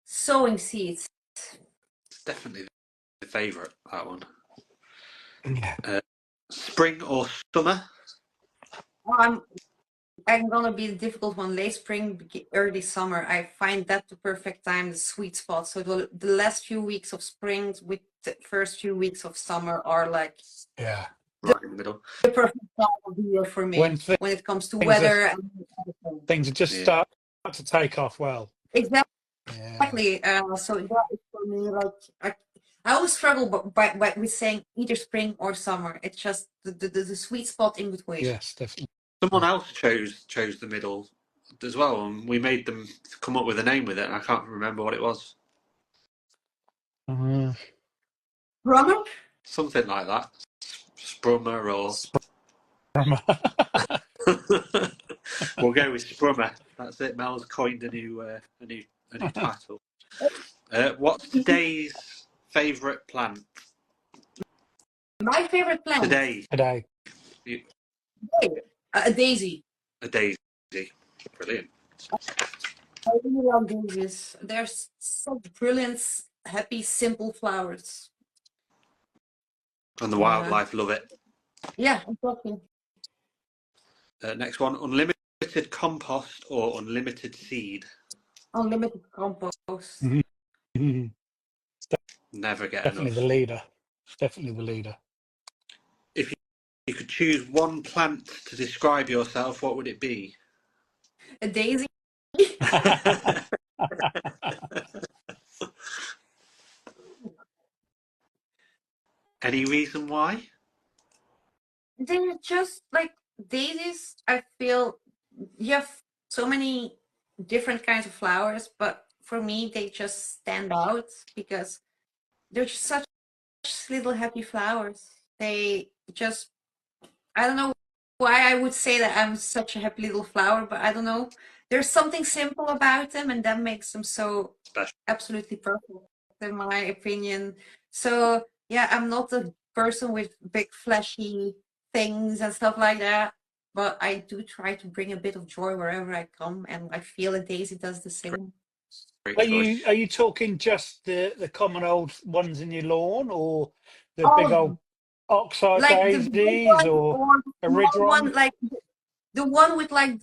Sowing seeds.
It's definitely the favourite, that one.
Yeah.
Spring or summer?
I'm gonna be the difficult one. Late spring, early summer. I find that the perfect time, the sweet spot. So the last few weeks of spring with the first few weeks of summer are like
right in the middle.
The perfect time of the year for me
When
when it comes to
things
weather and everything.
things just
Yeah.
start to take off well.
Exactly.
Yeah.
So that is for me I always struggle with saying either spring or summer. It's just the sweet spot in between.
Yes, definitely.
Someone else chose the middle as well, and we made them come up with a name with it. And I can't remember what it was.
Brummer?
Something like that. Sprummer or we'll go with Sprummer. That's it. Mel's coined a new title. What's today's favourite plant?
My favorite plant.
Today.
A daisy.
A daisy. Brilliant.
I really love daisies. They're such brilliant, happy, simple flowers.
And the wildlife love it.
Yeah, exactly.
Next one, unlimited compost or unlimited seed?
Unlimited compost.
Never get
Definitely
enough.
the leader. Definitely the leader.
If you could choose one plant to describe yourself, what would it be?
A daisy.
Any reason why?
They're just like daisies. I feel you have so many different kinds of flowers, but for me, they just stand out because they're just such little happy flowers. They just, I don't know why I would say that I'm such a happy little flower, but I don't know. There's something simple about them, and that makes them so
Special.
absolutely perfect, in my opinion. So, yeah, I'm not a person with big flashy things and stuff like that, but I do try to bring a bit of joy wherever I come, and I feel that Daisy does the same.
Great
Are
choice.
you talking just the common old ones in your lawn, or the
All
big
of
old
them.
oxide
Like the big
daisies,
one
or
or
a
the
ridge
small
one?
one, like the one with like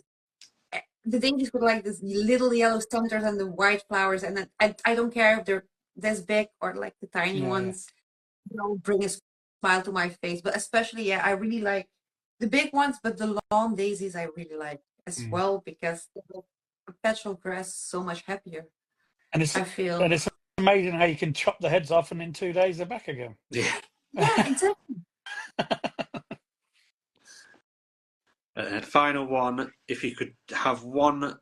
the daisies with like this little yellow centers and the white flowers, and then I don't care if they're this big or like the tiny
Yeah.
ones. They'll bring a smile to my face. But especially, yeah, I really like the big ones, but the lawn daisies I really like as well because they make perpetual grass so much happier.
And
I feel.
it's amazing how you can chop the heads off and in 2 days they're back again.
Yeah.
Yeah, exactly.
Final one. If you could have one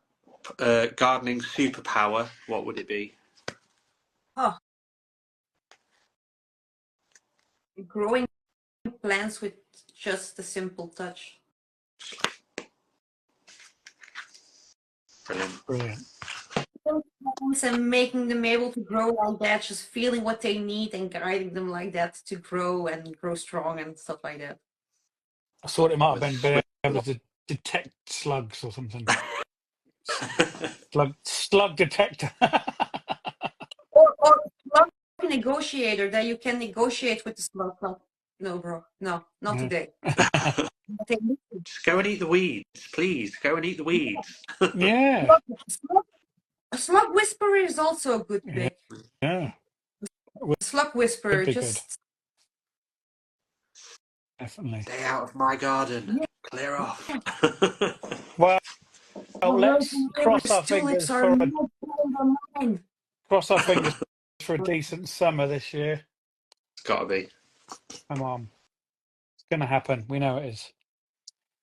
gardening superpower, what would it be?
Oh, growing plants with just a simple touch.
Brilliant.
And making them able to grow like that, just feeling what they need and guiding them like that to grow and grow strong and stuff like that.
I thought it might have been able to detect slugs or something. slug detector.
or slug negotiator that you can negotiate with the slug. No, bro, no, not today.
Just go and eat the weeds, please. Go and eat the weeds.
Yeah.
A slug whisperer is also a good pick.
Yeah.
Slug whisperer,
Good.
just
Definitely.
Stay out of my garden. Yeah. Clear off.
Well, let's cross our fingers for a decent summer this year.
It's got to be.
Come on. It's going to happen. We know it is.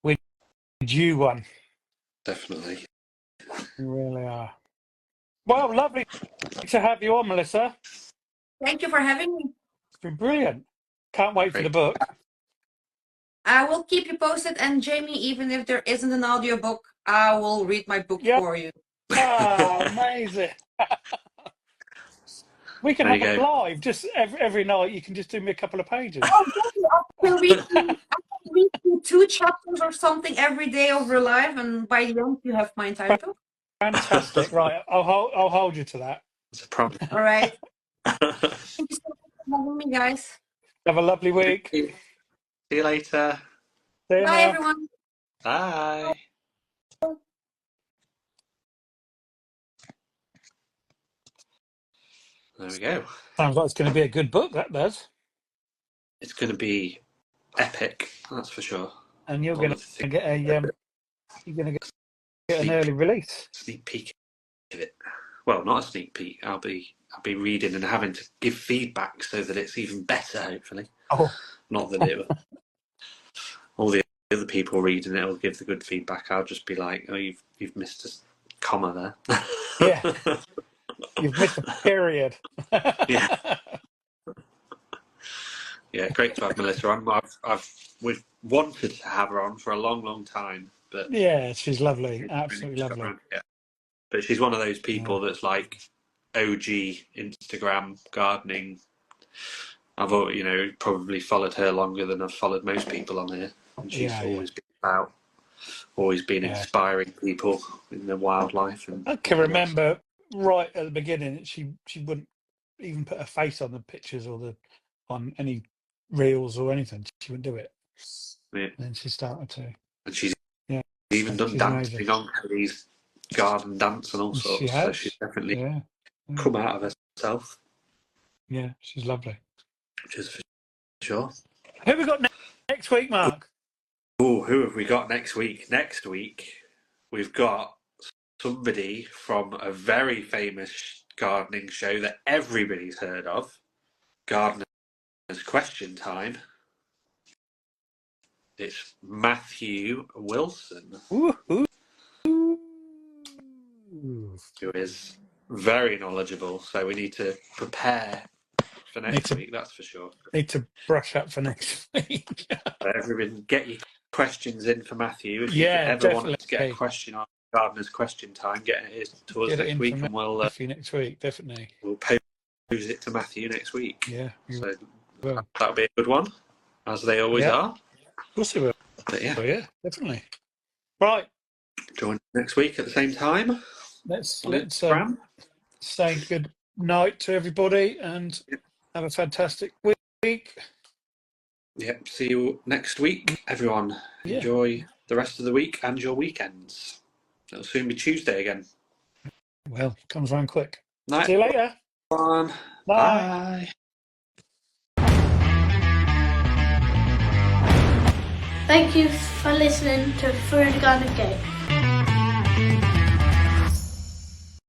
We're due one.
Definitely.
We really are. Well, lovely to have you on, Melissa.
Thank you for having me.
It's been brilliant. Can't wait for the book.
I will keep you posted, and Jamie, even if there isn't an audiobook, I will read my book for you.
Oh, amazing. We can have it live, just every night. You can just do me a couple of pages.
Oh, I can read you 2 chapters or something every day of your life, and by the end, you have my entire book.
Fantastic. Right, I'll hold you to that.
It's a promise.
All right. Thank you so much for having me, guys.
Have a lovely week.
See you later.
See you
Bye,
now.
everyone.
Bye. There we go.
Sounds like it's going to be a good book, that does.
It's going to be epic, that's for sure.
And you're
All
going
of the
to get a you're going to get an
Sneak-
early release.
sneak peek of it. Well, not a sneak peek. I'll be reading and having to give feedback so that it's even better. Hopefully,
Oh,
not that it. All the other people reading it will give the good feedback. I'll just be like, "Oh, you've missed a comma there."
yeah. You've missed a period.
Yeah. Yeah, great to have Melissa on. We've wanted to have her on for a long, long time, but
Yeah, she's lovely. Absolutely
just got
lovely.
around to it. But she's one of those people that's like OG Instagram gardening. I've probably followed her longer than I've followed most people on here, and she's always been inspiring people in their wildlife. And
I can remember right at the beginning, she wouldn't even put her face on the pictures or on any reels or anything. She wouldn't do it.
Yeah.
And then she started to.
And she's
Yeah,
even done
she's
dancing
amazing.
on Heris garden dance and all sorts.
She has.
So she's definitely
Yeah.
come out of herself,
Yeah, she's lovely.
which is for sure.
Who have we got next week, Mark?
Oh, who have we got next week? Next week, we've got somebody from a very famous gardening show that everybody's heard of, Gardener's Question Time. It's Matthew Wilson,
Ooh.
who is very knowledgeable. So we need to prepare for next week, that's for sure.
Need to brush up for next week.
So everyone, get your questions in for Matthew. If you ever
definitely.
want to get a question on Gardener's Question Time, get it to us next week, and we'll
next week, definitely.
We'll pose it to Matthew next week.
Yeah,
so
will.
That'll be a good one, as they always are.
Of course they will.
But yeah,
definitely. Right.
Join next week at the same time.
Let's say good night to everybody and have a fantastic week.
Yep. See you next week, everyone.
Yeah.
Enjoy the rest of the week and your weekends. It'll soon be Tuesday again.
Well, comes around quick.
Night.
See you later.
Bye.
Bye.
Thank you for listening to Through the Garden Gate.